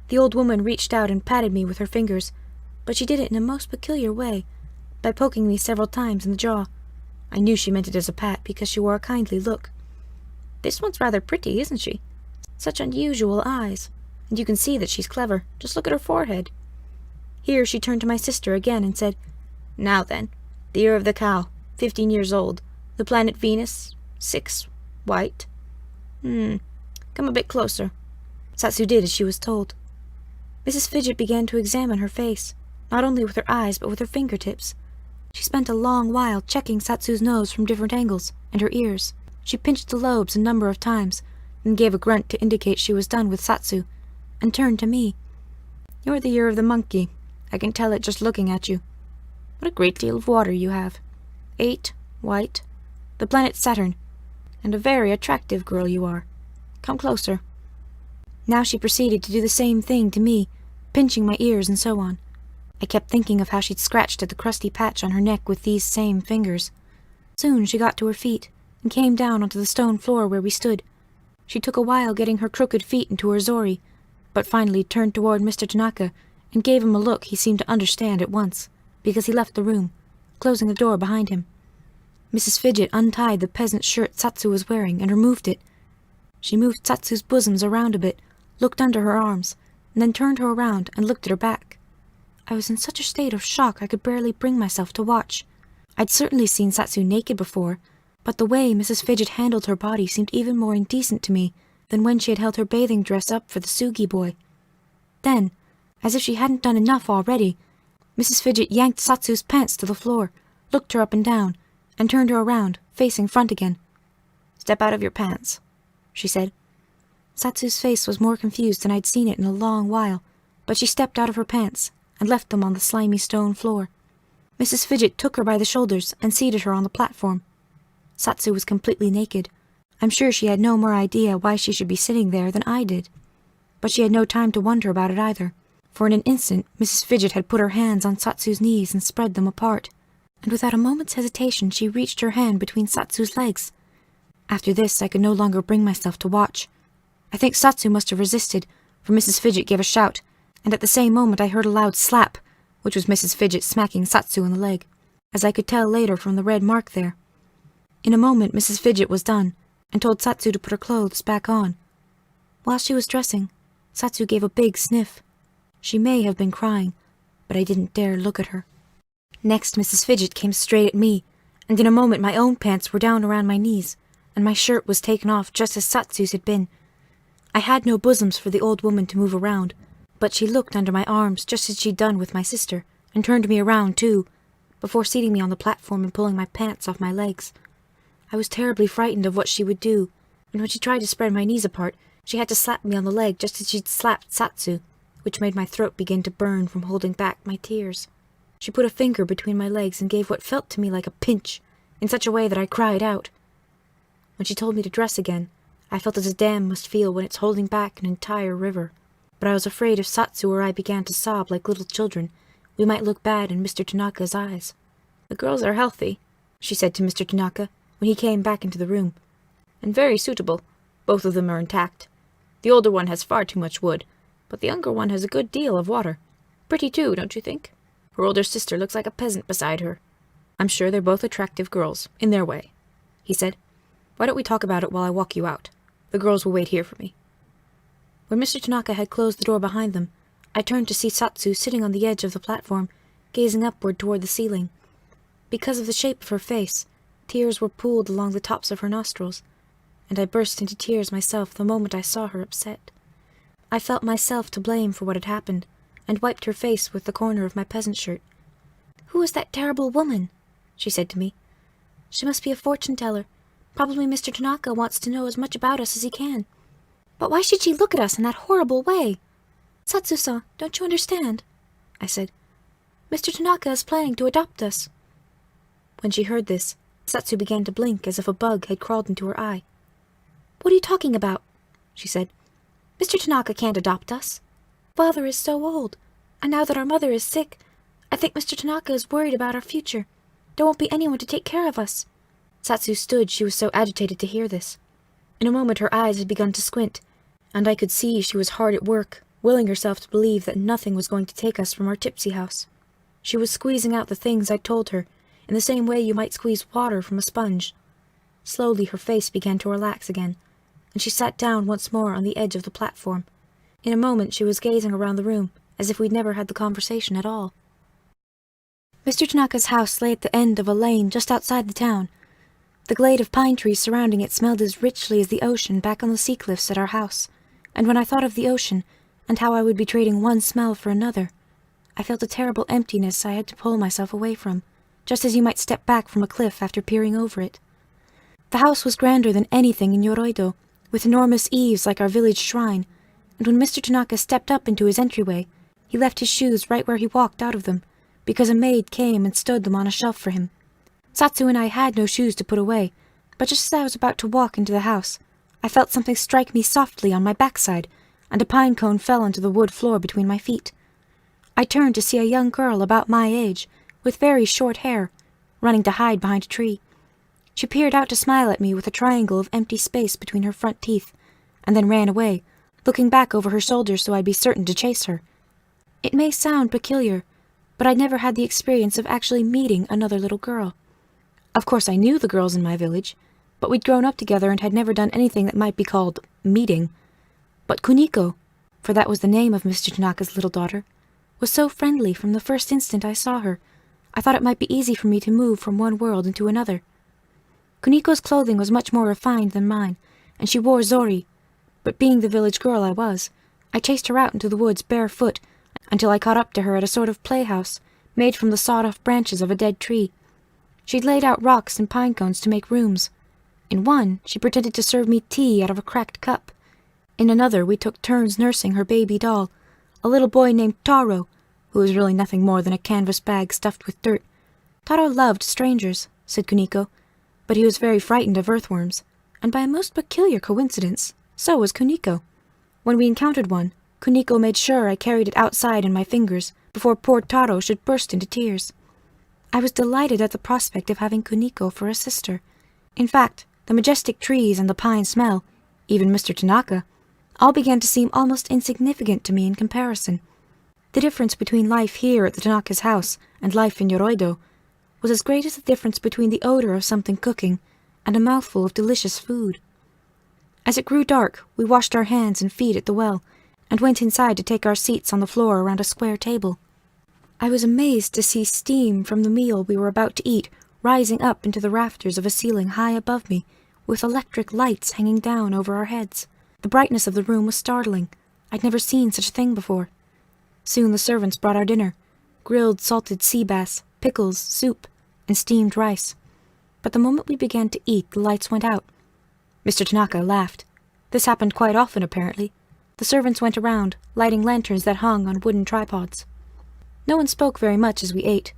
The old woman reached out and patted me with her fingers, but she did it in a most peculiar way, by poking me several times in the jaw. I knew she meant it as a pat because she wore a kindly look. "This one's rather pretty, isn't she? Such unusual eyes, and you can see that she's clever. Just look at her forehead." Here she turned to my sister again and said, "Now then, the year of the cow, 15 years old, the planet Venus, 6, white. Come a bit closer." Satsu did as she was told. Mrs. Fidget began to examine her face, not only with her eyes but with her fingertips. She spent a long while checking Satsu's nose from different angles, and her ears. She pinched the lobes a number of times, then gave a grunt to indicate she was done with Satsu, and turned to me. "You're the year of the monkey. I can tell it just looking at you. What a great deal of water you have. 8, white, the planet Saturn, and a very attractive girl you are. Come closer." Now she proceeded to do the same thing to me, pinching my ears and so on. I kept thinking of how she'd scratched at the crusty patch on her neck with these same fingers. Soon she got to her feet and came down onto the stone floor where we stood. She took a while getting her crooked feet into her zori, but finally turned toward Mr. Tanaka and gave him a look he seemed to understand at once, because he left the room, closing the door behind him. Mrs. Fidget untied the peasant shirt Satsu was wearing and removed it. She moved Satsu's bosoms around a bit, looked under her arms, and then turned her around and looked at her back. I was in such a state of shock I could barely bring myself to watch. I'd certainly seen Satsu naked before, but the way Mrs. Fidget handled her body seemed even more indecent to me than when she had held her bathing dress up for the Sugi boy. Then, as if she hadn't done enough already, Mrs. Fidget yanked Satsu's pants to the floor, looked her up and down, and turned her around, facing front again. "Step out of your pants," she said. Satsu's face was more confused than I'd seen it in a long while, but she stepped out of her pants and left them on the slimy stone floor. Mrs. Fidget took her by the shoulders and seated her on the platform. Satsu was completely naked. I'm sure she had no more idea why she should be sitting there than I did. But she had no time to wonder about it either, for in an instant Mrs. Fidget had put her hands on Satsu's knees and spread them apart, and without a moment's hesitation she reached her hand between Satsu's legs. After this I could no longer bring myself to watch. I think Satsu must have resisted, for Mrs. Fidget gave a shout, and at the same moment I heard a loud slap, which was Mrs. Fidget smacking Satsu in the leg, as I could tell later from the red mark there. In a moment Mrs. Fidget was done, and told Satsu to put her clothes back on. While she was dressing, Satsu gave a big sniff. She may have been crying, but I didn't dare look at her. Next Mrs. Fidget came straight at me, and in a moment my own pants were down around my knees, and my shirt was taken off just as Satsu's had been. I had no bosoms for the old woman to move around, but she looked under my arms just as she'd done with my sister, and turned me around too, before seating me on the platform and pulling my pants off my legs. I was terribly frightened of what she would do, and when she tried to spread my knees apart, she had to slap me on the leg just as she'd slapped Satsu, which made my throat begin to burn from holding back my tears. She put a finger between my legs and gave what felt to me like a pinch, in such a way that I cried out. When she told me to dress again, I felt as a dam must feel when it's holding back an entire river. But I was afraid if Satsu or I began to sob like little children, we might look bad in Mr. Tanaka's eyes. "The girls are healthy," she said to Mr. Tanaka when he came back into the room, "and very suitable. Both of them are intact. The older one has far too much wood, but the younger one has a good deal of water. Pretty too, don't you think? Her older sister looks like a peasant beside her. I'm sure they're both attractive girls, in their way," he said. "Why don't we talk about it while I walk you out? The girls will wait here for me." When Mr. Tanaka had closed the door behind them, I turned to see Satsu sitting on the edge of the platform, gazing upward toward the ceiling. Because of the shape of her face, tears were pooled along the tops of her nostrils, and I burst into tears myself the moment I saw her upset. I felt myself to blame for what had happened, and wiped her face with the corner of my peasant shirt. "Who is that terrible woman?" she said to me. "She must be a fortune-teller. Probably Mr. Tanaka wants to know as much about us as he can. But why should she look at us in that horrible way? Satsu-san, don't you understand?" I said. "Mr. Tanaka is planning to adopt us." When she heard this, Satsu began to blink as if a bug had crawled into her eye. "What are you talking about?" she said. "Mr. Tanaka can't adopt us. Father is so old, and now that our mother is sick, I think Mr. Tanaka is worried about our future. There won't be anyone to take care of us." Satsu stood, she was so agitated to hear this. In a moment her eyes had begun to squint, and I could see she was hard at work, willing herself to believe that nothing was going to take us from our tipsy house. She was squeezing out the things I'd told her, in the same way you might squeeze water from a sponge. Slowly her face began to relax again, and she sat down once more on the edge of the platform. In a moment she was gazing around the room, as if we'd never had the conversation at all. Mr. Tanaka's house lay at the end of a lane just outside the town. The glade of pine trees surrounding it smelled as richly as the ocean back on the sea cliffs at our house, and when I thought of the ocean, and how I would be trading one smell for another, I felt a terrible emptiness I had to pull myself away from, just as you might step back from a cliff after peering over it. The house was grander than anything in Yoroido, with enormous eaves like our village shrine, and when Mr. Tanaka stepped up into his entryway, he left his shoes right where he walked out of them, because a maid came and stood them on a shelf for him. Satsu and I had no shoes to put away, but just as I was about to walk into the house, I felt something strike me softly on my backside, and a pine cone fell onto the wood floor between my feet. I turned to see a young girl about my age, with very short hair, running to hide behind a tree. She peered out to smile at me with a triangle of empty space between her front teeth, and then ran away, looking back over her shoulder so I'd be certain to chase her. It may sound peculiar, but I'd never had the experience of actually meeting another little girl. Of course I knew the girls in my village, but we'd grown up together and had never done anything that might be called meeting. But Kuniko, for that was the name of Mr. Tanaka's little daughter, was so friendly from the first instant I saw her, I thought it might be easy for me to move from one world into another. Kuniko's clothing was much more refined than mine, and she wore zori, but being the village girl I was, I chased her out into the woods barefoot until I caught up to her at a sort of playhouse made from the sawed-off branches of a dead tree. She'd laid out rocks and pine cones to make rooms. In one, she pretended to serve me tea out of a cracked cup. In another, we took turns nursing her baby doll, a little boy named Taro, who was really nothing more than a canvas bag stuffed with dirt. Taro loved strangers, said Kuniko, but he was very frightened of earthworms, and by a most peculiar coincidence, so was Kuniko. When we encountered one, Kuniko made sure I carried it outside in my fingers before poor Taro should burst into tears. I was delighted at the prospect of having Kuniko for a sister. In fact, the majestic trees and the pine smell, even Mr. Tanaka, all began to seem almost insignificant to me in comparison. The difference between life here at the Tanaka's house and life in Yoroido was as great as the difference between the odor of something cooking and a mouthful of delicious food. As it grew dark, we washed our hands and feet at the well and went inside to take our seats on the floor around a square table. I was amazed to see steam from the meal we were about to eat rising up into the rafters of a ceiling high above me, with electric lights hanging down over our heads. The brightness of the room was startling. I'd never seen such a thing before. Soon the servants brought our dinner: grilled salted sea bass, pickles, soup, and steamed rice. But the moment we began to eat, the lights went out. Mr. Tanaka laughed. This happened quite often, apparently. The servants went around, lighting lanterns that hung on wooden tripods. No one spoke very much as we ate.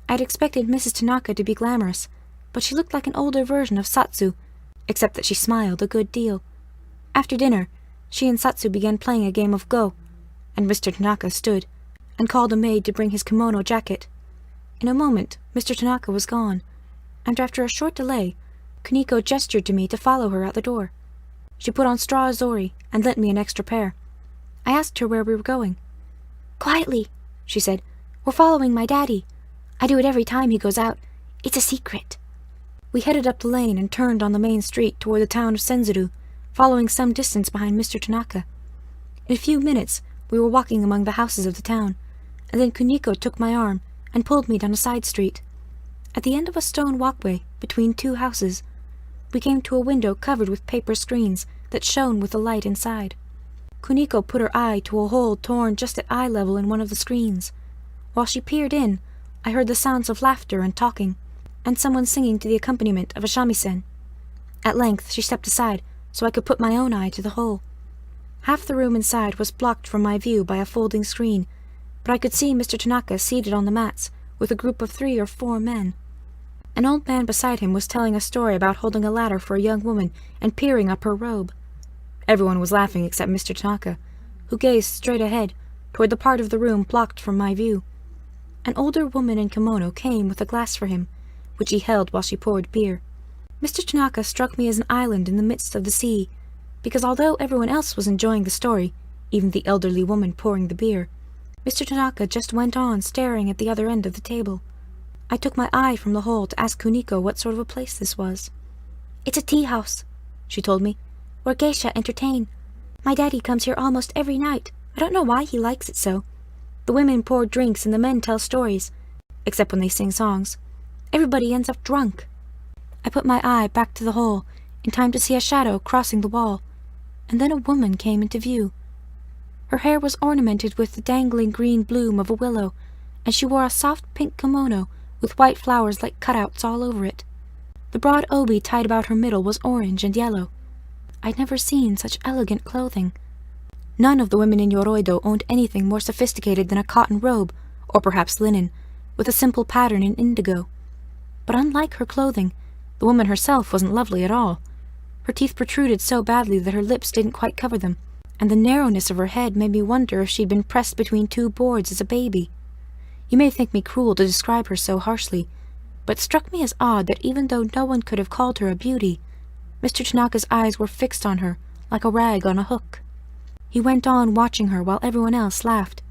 I'd expected Mrs. Tanaka to be glamorous, but she looked like an older version of Satsu, except that she smiled a good deal. After dinner, she and Satsu began playing a game of Go, and Mr. Tanaka stood and called a maid to bring his kimono jacket. In a moment, Mr. Tanaka was gone, and after a short delay, Kuniko gestured to me to follow her out the door. She put on straw zori and lent me an extra pair. I asked her where we were going. "Quietly," she said. "We're following my daddy. I do it every time he goes out. It's a secret." We headed up the lane and turned on the main street toward the town of Senzuru, following some distance behind Mr. Tanaka. In a few minutes, we were walking among the houses of the town, and then Kuniko took my arm and pulled me down a side street. At the end of a stone walkway between two houses, we came to a window covered with paper screens that shone with the light inside. Kuniko put her eye to a hole torn just at eye level in one of the screens. While she peered in, I heard the sounds of laughter and talking, and someone singing to the accompaniment of a shamisen. At length she stepped aside so I could put my own eye to the hole. Half the room inside was blocked from my view by a folding screen, but I could see Mr. Tanaka seated on the mats with a group of 3 or 4 men. An old man beside him was telling a story about holding a ladder for a young woman and peering up her robe. Everyone was laughing except Mr. Tanaka, who gazed straight ahead, toward the part of the room blocked from my view. An older woman in kimono came with a glass for him, which he held while she poured beer. Mr. Tanaka struck me as an island in the midst of the sea, because although everyone else was enjoying the story, even the elderly woman pouring the beer, Mr. Tanaka just went on staring at the other end of the table. I took my eye from the hole to ask Kuniko what sort of a place this was. "It's a tea house," she told me, "where geisha entertain. My daddy comes here almost every night. I don't know why he likes it so. The women pour drinks and the men tell stories, except when they sing songs. Everybody ends up drunk." I put my eye back to the hole in time to see a shadow crossing the wall, and then a woman came into view. Her hair was ornamented with the dangling green bloom of a willow, and she wore a soft pink kimono with white flowers like cutouts all over it. The broad obi tied about her middle was orange and yellow. I'd never seen such elegant clothing. None of the women in Yoroido owned anything more sophisticated than a cotton robe, or perhaps linen, with a simple pattern in indigo. But unlike her clothing, the woman herself wasn't lovely at all. Her teeth protruded so badly that her lips didn't quite cover them, and the narrowness of her head made me wonder if she'd been pressed between two boards as a baby. You may think me cruel to describe her so harshly, but it struck me as odd that even though no one could have called her a beauty, Mr. Tanaka's eyes were fixed on her like a rag on a hook. He went on watching her while everyone else laughed,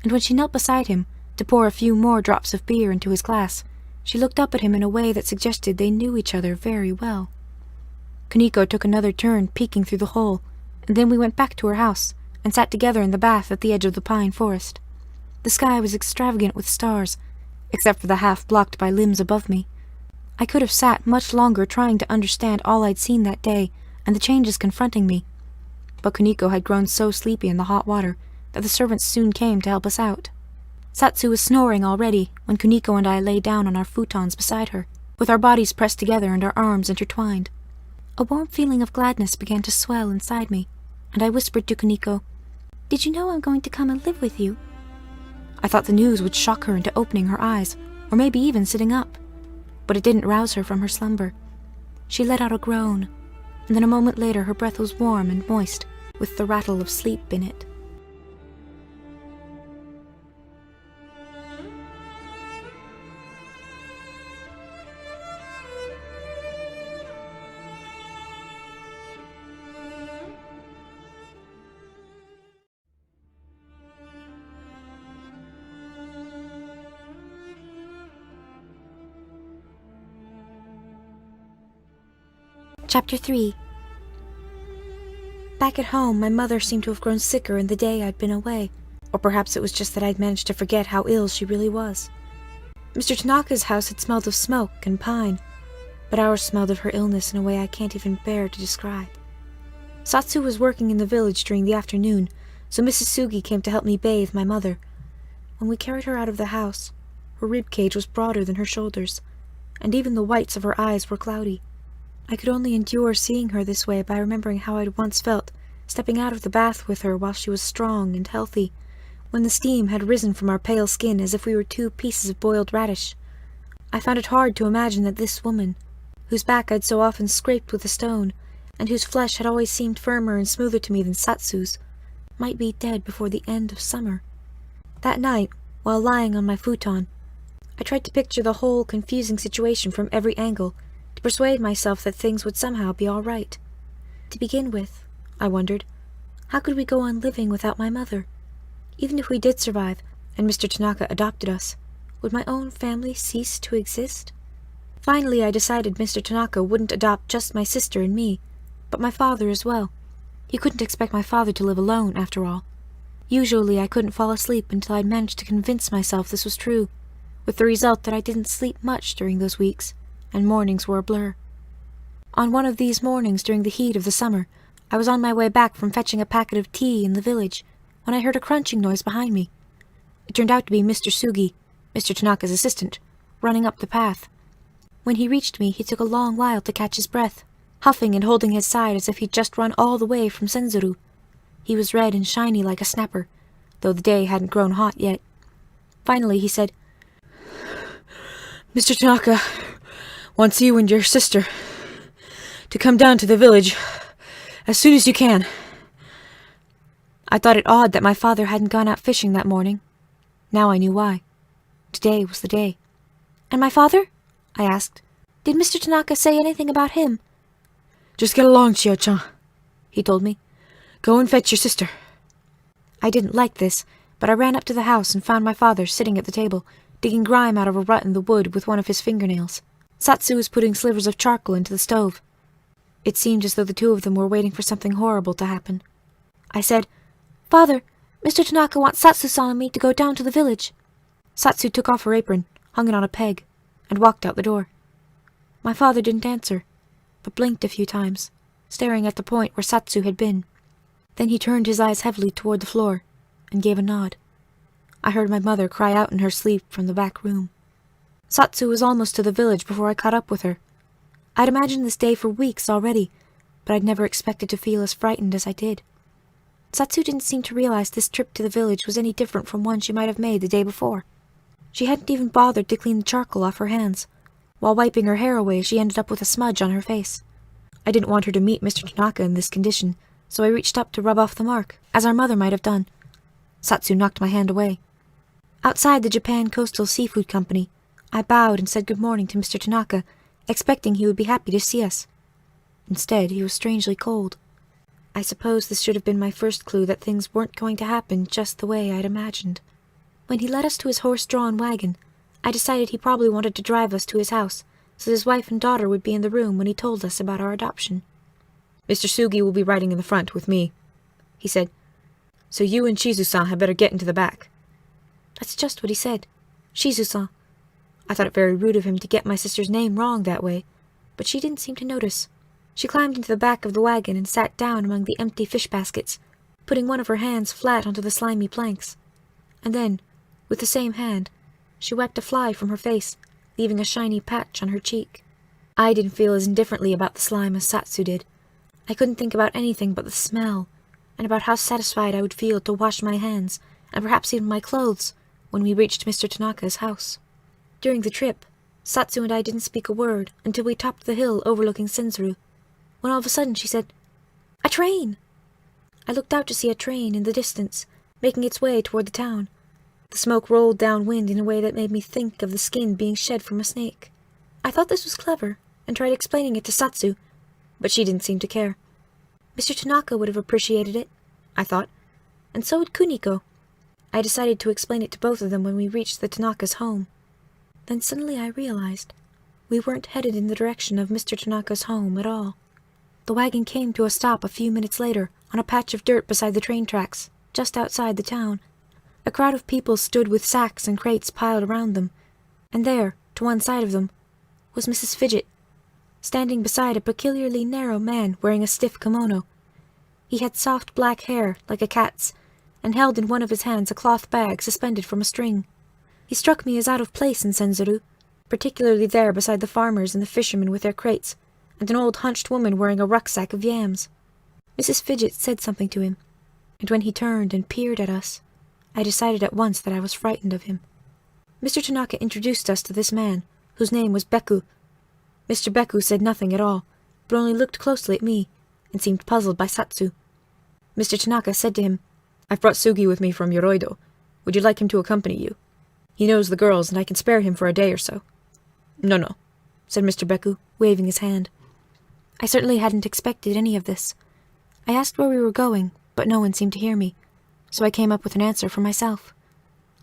and when she knelt beside him to pour a few more drops of beer into his glass, she looked up at him in a way that suggested they knew each other very well. Kuniko took another turn peeking through the hole, and then we went back to her house and sat together in the bath at the edge of the pine forest. The sky was extravagant with stars, except for the half blocked by limbs above me. I could have sat much longer trying to understand all I'd seen that day and the changes confronting me, but Kuniko had grown so sleepy in the hot water that the servants soon came to help us out. Satsu was snoring already when Kuniko and I lay down on our futons beside her, with our bodies pressed together and our arms intertwined. A warm feeling of gladness began to swell inside me, and I whispered to Kuniko, "Did you know I'm going to come and live with you?" I thought the news would shock her into opening her eyes, or maybe even sitting up, but it didn't rouse her from her slumber. She let out a groan, and then a moment later her breath was warm and moist, with the rattle of sleep in it. Chapter 3. Back at home, my mother seemed to have grown sicker in the day I'd been away, or perhaps it was just that I'd managed to forget how ill she really was. Mr. Tanaka's house had smelled of smoke and pine, but ours smelled of her illness in a way I can't even bear to describe. Satsu was working in the village during the afternoon, so Mrs. Sugi came to help me bathe my mother. When we carried her out of the house, her rib cage was broader than her shoulders, and even the whites of her eyes were cloudy. I could only endure seeing her this way by remembering how I'd once felt stepping out of the bath with her while she was strong and healthy, when the steam had risen from our pale skin as if we were two pieces of boiled radish. I found it hard to imagine that this woman, whose back I'd so often scraped with a stone, and whose flesh had always seemed firmer and smoother to me than Satsu's, might be dead before the end of summer. That night, while lying on my futon, I tried to picture the whole confusing situation from every angle, to persuade myself that things would somehow be all right. To begin with, I wondered, how could we go on living without my mother? Even if we did survive, and Mr. Tanaka adopted us, would my own family cease to exist? Finally, I decided Mr. Tanaka wouldn't adopt just my sister and me, but my father as well. He couldn't expect my father to live alone, after all. Usually I couldn't fall asleep until I'd managed to convince myself this was true, with the result that I didn't sleep much during those weeks, and mornings were a blur. On one of these mornings during the heat of the summer, I was on my way back from fetching a packet of tea in the village when I heard a crunching noise behind me. It turned out to be Mr. Sugi, Mr. Tanaka's assistant, running up the path. When he reached me, he took a long while to catch his breath, huffing and holding his side as if he'd just run all the way from Senzuru. He was red and shiny like a snapper, though the day hadn't grown hot yet. Finally, he said, "Mr. Tanaka wants you and your sister to come down to the village as soon as you can." I thought it odd that my father hadn't gone out fishing that morning. Now I knew why. Today was the day. "And my father?" I asked. "Did Mr. Tanaka say anything about him?" "Just get along, Chio-chan," he told me. "Go and fetch your sister." I didn't like this, but I ran up to the house and found my father sitting at the table, digging grime out of a rut in the wood with one of his fingernails. Satsu was putting slivers of charcoal into the stove. It seemed as though the two of them were waiting for something horrible to happen. I said, "Father, Mr. Tanaka wants Satsu-san and me to go down to the village." Satsu took off her apron, hung it on a peg, and walked out the door. My father didn't answer, but blinked a few times, staring at the point where Satsu had been. Then he turned his eyes heavily toward the floor and gave a nod. I heard my mother cry out in her sleep from the back room. Satsu was almost to the village before I caught up with her. I'd imagined this day for weeks already, but I'd never expected to feel as frightened as I did. Satsu didn't seem to realize this trip to the village was any different from one she might have made the day before. She hadn't even bothered to clean the charcoal off her hands. While wiping her hair away, she ended up with a smudge on her face. I didn't want her to meet Mr. Tanaka in this condition, so I reached up to rub off the mark, as our mother might have done. Satsu knocked my hand away. Outside the Japan Coastal Seafood Company, I bowed and said good morning to Mr. Tanaka, expecting he would be happy to see us. Instead, he was strangely cold. I suppose this should have been my first clue that things weren't going to happen just the way I'd imagined. When he led us to his horse-drawn wagon, I decided he probably wanted to drive us to his house, so his wife and daughter would be in the room when he told us about our adoption. "Mr. Sugi will be riding in the front with me," he said. "So you and Shizu-san had better get into the back." That's just what he said. Shizu-san. I thought it very rude of him to get my sister's name wrong that way, but she didn't seem to notice. She climbed into the back of the wagon and sat down among the empty fish baskets, putting one of her hands flat onto the slimy planks. And then, with the same hand, she wiped a fly from her face, leaving a shiny patch on her cheek. I didn't feel as indifferently about the slime as Satsu did. I couldn't think about anything but the smell, and about how satisfied I would feel to wash my hands, and perhaps even my clothes, when we reached Mr. Tanaka's house. During the trip, Satsu and I didn't speak a word until we topped the hill overlooking Senzuru, when all of a sudden she said, "A train!" I looked out to see a train in the distance, making its way toward the town. The smoke rolled downwind in a way that made me think of the skin being shed from a snake. I thought this was clever, and tried explaining it to Satsu, but she didn't seem to care. Mr. Tanaka would have appreciated it, I thought, and so would Kuniko. I decided to explain it to both of them when we reached the Tanaka's home. Then suddenly I realized we weren't headed in the direction of Mr. Tanaka's home at all. The wagon came to a stop a few minutes later on a patch of dirt beside the train tracks, just outside the town. A crowd of people stood with sacks and crates piled around them, and there, to one side of them, was Mrs. Fidget, standing beside a peculiarly narrow man wearing a stiff kimono. He had soft black hair, like a cat's, and held in one of his hands a cloth bag suspended from a string. He struck me as out of place in Senzuru, particularly there beside the farmers and the fishermen with their crates, and an old hunched woman wearing a rucksack of yams. Mrs. Fidget said something to him, and when he turned and peered at us, I decided at once that I was frightened of him. Mr. Tanaka introduced us to this man, whose name was Beku. Mr. Beku said nothing at all, but only looked closely at me, and seemed puzzled by Satsu. Mr. Tanaka said to him, "I've brought Sugi with me from Yoroido. Would you like him to accompany you? He knows the girls, and I can spare him for a day or so." No, said Mr. Beku, waving his hand. I certainly hadn't expected any of this. I asked where we were going, but no one seemed to hear me, so I came up with an answer for myself.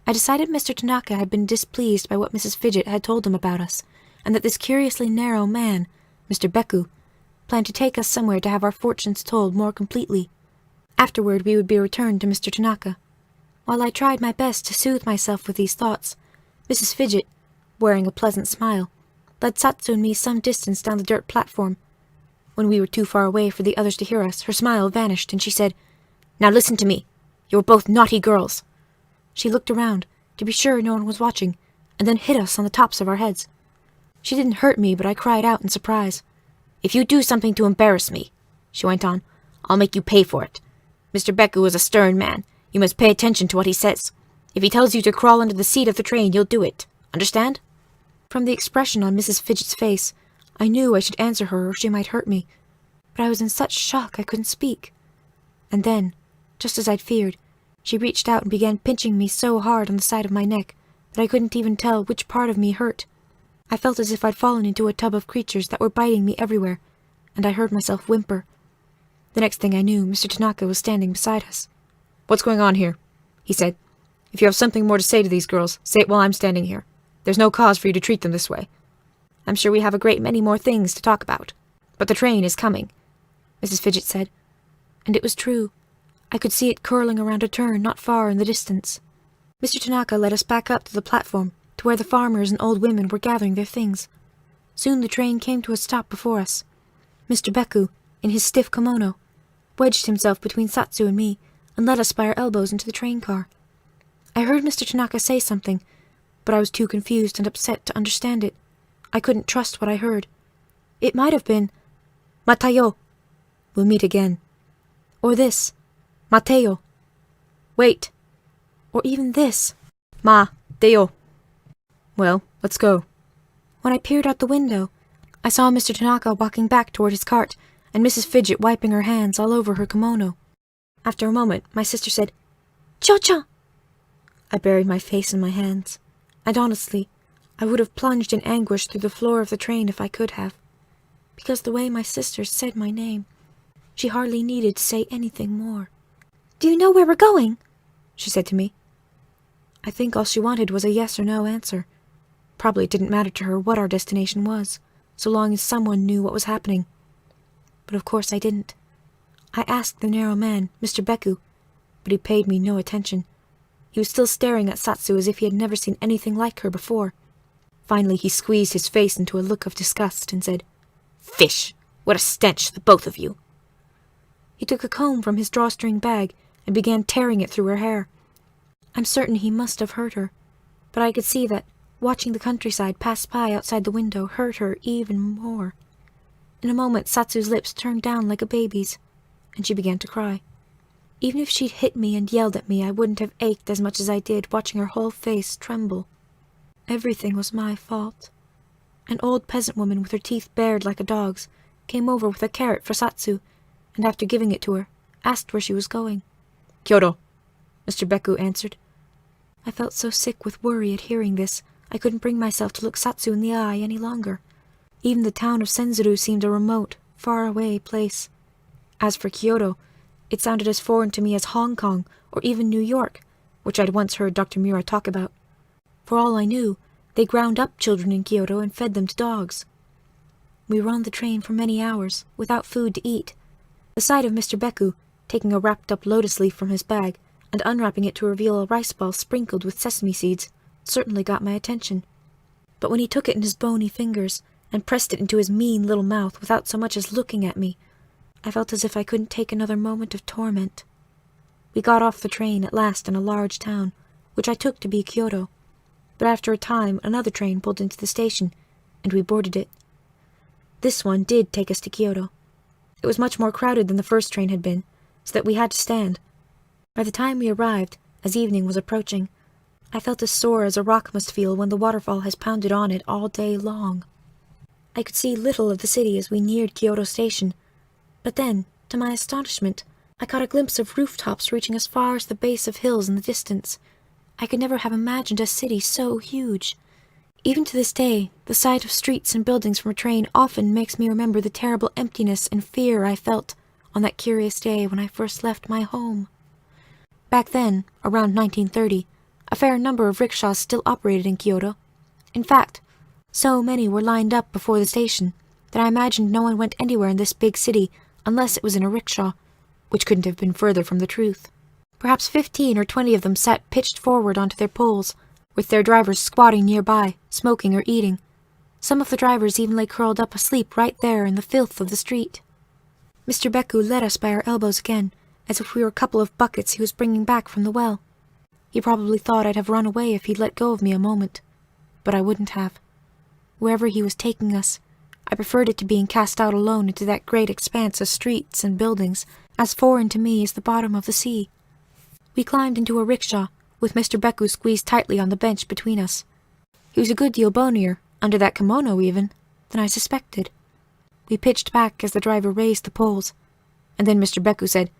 I decided Mr. Tanaka had been displeased by what Mrs. Fidget had told him about us, and that this curiously narrow man, Mr. Beku, planned to take us somewhere to have our fortunes told more completely. Afterward we would be returned to Mr. Tanaka. While I tried my best to soothe myself with these thoughts, Mrs. Fidget, wearing a pleasant smile, led Satsu and me some distance down the dirt platform. When we were too far away for the others to hear us, her smile vanished, and she said, "Now listen to me. You are both naughty girls." She looked around, to be sure no one was watching, and then hit us on the tops of our heads. She didn't hurt me, but I cried out in surprise. "If you do something to embarrass me," she went on, "I'll make you pay for it. Mr. Beku is a stern man. You must pay attention to what he says. If he tells you to crawl under the seat of the train, you'll do it. Understand?" From the expression on Mrs. Fidget's face, I knew I should answer her or she might hurt me, but I was in such shock I couldn't speak. And then, just as I'd feared, she reached out and began pinching me so hard on the side of my neck that I couldn't even tell which part of me hurt. I felt as if I'd fallen into a tub of creatures that were biting me everywhere, and I heard myself whimper. The next thing I knew, Mr. Tanaka was standing beside us. "What's going on here?" he said. "If you have something more to say to these girls, say it while I'm standing here. There's no cause for you to treat them this way." "I'm sure we have a great many more things to talk about. But the train is coming," Mrs. Fidget said. And it was true. I could see it curling around a turn not far in the distance. Mr. Tanaka led us back up to the platform, to where the farmers and old women were gathering their things. Soon the train came to a stop before us. Mr. Beku, in his stiff kimono, wedged himself between Satsu and me, and led us by our elbows into the train car. I heard Mr. Tanaka say something, but I was too confused and upset to understand it. I couldn't trust what I heard. It might have been, Matayo, we'll meet again. Or this, Mateo, wait. Or even this, Ma, Deo. Well, let's go. When I peered out the window, I saw Mr. Tanaka walking back toward his cart and Mrs. Fidget wiping her hands all over her kimono. After a moment, my sister said, Cho-chan! I buried my face in my hands, and honestly, I would have plunged in anguish through the floor of the train if I could have, because the way my sister said my name, she hardly needed to say anything more. Do you know where we're going? She said to me. I think all she wanted was a yes or no answer. Probably it didn't matter to her what our destination was, so long as someone knew what was happening. But of course I didn't. I asked the narrow man, Mr. Beku, but he paid me no attention. He was still staring at Satsu as if he had never seen anything like her before. Finally he squeezed his face into a look of disgust and said, Fish! What a stench, the both of you! He took a comb from his drawstring bag and began tearing it through her hair. I'm certain he must have hurt her, but I could see that watching the countryside pass by outside the window hurt her even more. In a moment Satsu's lips turned down like a baby's, and she began to cry. Even if she'd hit me and yelled at me, I wouldn't have ached as much as I did watching her whole face tremble. Everything was my fault. An old peasant woman with her teeth bared like a dog's came over with a carrot for Satsu, and after giving it to her, asked where she was going. Kyoto, Mr. Beku answered. I felt so sick with worry at hearing this, I couldn't bring myself to look Satsu in the eye any longer. Even the town of Senzuru seemed a remote, far-away place. As for Kyoto, it sounded as foreign to me as Hong Kong or even New York, which I'd once heard Dr. Mura talk about. For all I knew, they ground up children in Kyoto and fed them to dogs. We were on the train for many hours, without food to eat. The sight of Mr. Beku, taking a wrapped-up lotus leaf from his bag and unwrapping it to reveal a rice ball sprinkled with sesame seeds, certainly got my attention. But when he took it in his bony fingers and pressed it into his mean little mouth without so much as looking at me, I felt as if I couldn't take another moment of torment. We got off the train at last in a large town, which I took to be Kyoto, but after a time another train pulled into the station, and we boarded it. This one did take us to Kyoto. It was much more crowded than the first train had been, so that we had to stand. By the time we arrived, as evening was approaching, I felt as sore as a rock must feel when the waterfall has pounded on it all day long. I could see little of the city as we neared Kyoto Station, but then, to my astonishment, I caught a glimpse of rooftops reaching as far as the base of hills in the distance. I could never have imagined a city so huge. Even to this day, the sight of streets and buildings from a train often makes me remember the terrible emptiness and fear I felt on that curious day when I first left my home. Back then, around 1930, a fair number of rickshaws still operated in Kyoto. In fact, so many were lined up before the station that I imagined no one went anywhere in this big city unless it was in a rickshaw, which couldn't have been further from the truth. Perhaps 15 or 20 of them sat pitched forward onto their poles, with their drivers squatting nearby, smoking or eating. Some of the drivers even lay curled up asleep right there in the filth of the street. Mr. Beku led us by our elbows again, as if we were a couple of buckets he was bringing back from the well. He probably thought I'd have run away if he'd let go of me a moment, but I wouldn't have. Wherever he was taking us, I preferred it to being cast out alone into that great expanse of streets and buildings, as foreign to me as the bottom of the sea. We climbed into a rickshaw, with Mr. Beku squeezed tightly on the bench between us. He was a good deal bonier, under that kimono even, than I suspected. We pitched back as the driver raised the poles, and then Mr. Beku said,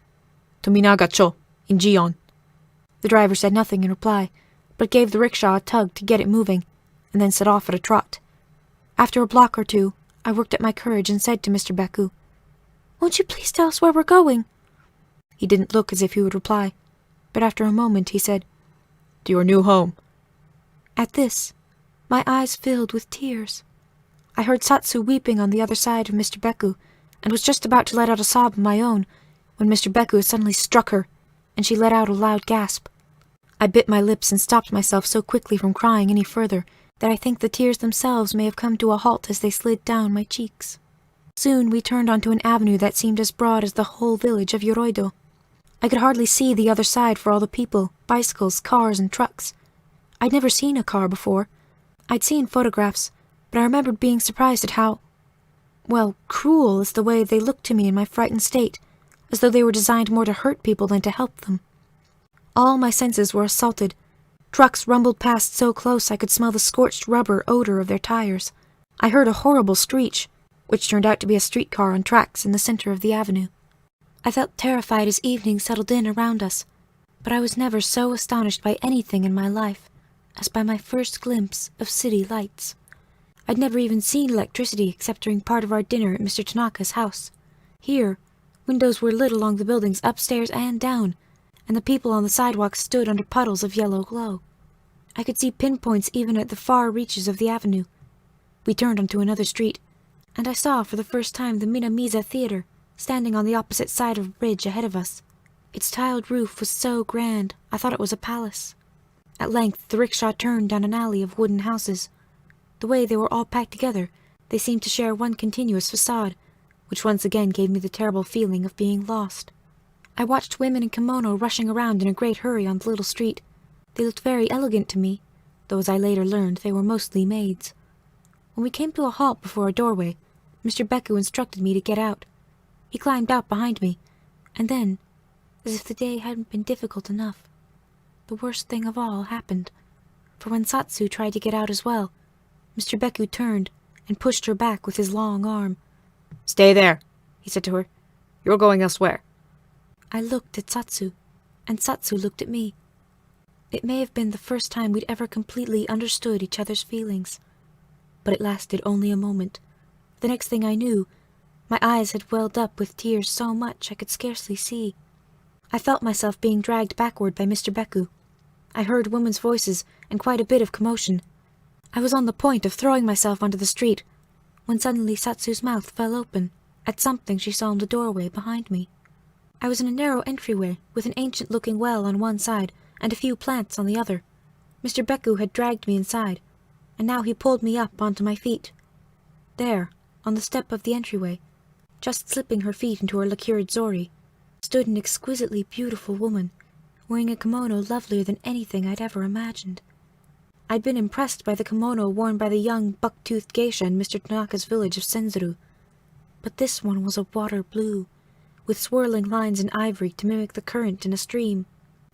"Tominaga-cho, in Gion." The driver said nothing in reply, but gave the rickshaw a tug to get it moving, and then set off at a trot. After a block or two, I worked up my courage and said to Mr. Beku, "Won't you please tell us where we're going?" He didn't look as if he would reply, but after a moment he said, "To your new home." At this, my eyes filled with tears. I heard Satsu weeping on the other side of Mr. Beku, and was just about to let out a sob of my own, when Mr. Beku suddenly struck her, and she let out a loud gasp. I bit my lips and stopped myself so quickly from crying any further that I think the tears themselves may have come to a halt as they slid down my cheeks. Soon we turned onto an avenue that seemed as broad as the whole village of Yoroido. I could hardly see the other side for all the people, bicycles, cars, and trucks. I'd never seen a car before. I'd seen photographs, but I remembered being surprised at how... well, cruel is the way they looked to me in my frightened state, as though they were designed more to hurt people than to help them. All my senses were assaulted. Trucks rumbled past so close I could smell the scorched rubber odor of their tires. I heard a horrible screech, which turned out to be a streetcar on tracks in the center of the avenue. I felt terrified as evening settled in around us, but I was never so astonished by anything in my life as by my first glimpse of city lights. I'd never even seen electricity except during part of our dinner at Mr. Tanaka's house. Here, windows were lit along the buildings upstairs and down, and the people on the sidewalks stood under puddles of yellow glow. I could see pinpoints even at the far reaches of the avenue. We turned onto another street, and I saw for the first time the Minamiza Theater, standing on the opposite side of a bridge ahead of us. Its tiled roof was so grand, I thought it was a palace. At length, the rickshaw turned down an alley of wooden houses. The way they were all packed together, they seemed to share one continuous facade, which once again gave me the terrible feeling of being lost. I watched women in kimono rushing around in a great hurry on the little street. They looked very elegant to me, though as I later learned they were mostly maids. When we came to a halt before a doorway, Mr. Beku instructed me to get out. He climbed out behind me, and then, as if the day hadn't been difficult enough, the worst thing of all happened. For when Satsu tried to get out as well, Mr. Beku turned and pushed her back with his long arm. "Stay there," he said to her. "You're going elsewhere." I looked at Satsu, and Satsu looked at me. It may have been the first time we'd ever completely understood each other's feelings, but it lasted only a moment. The next thing I knew, my eyes had welled up with tears so much I could scarcely see. I felt myself being dragged backward by Mr. Beku. I heard women's voices and quite a bit of commotion. I was on the point of throwing myself onto the street, when suddenly Satsu's mouth fell open at something she saw in the doorway behind me. I was in a narrow entryway with an ancient-looking well on one side and a few plants on the other. Mr. Beku had dragged me inside, and now he pulled me up onto my feet. There, on the step of the entryway, just slipping her feet into her lacquered zori, stood an exquisitely beautiful woman, wearing a kimono lovelier than anything I'd ever imagined. I'd been impressed by the kimono worn by the young buck-toothed geisha in Mr. Tanaka's village of Senzuru, but this one was a water blue, with swirling lines in ivory to mimic the current in a stream.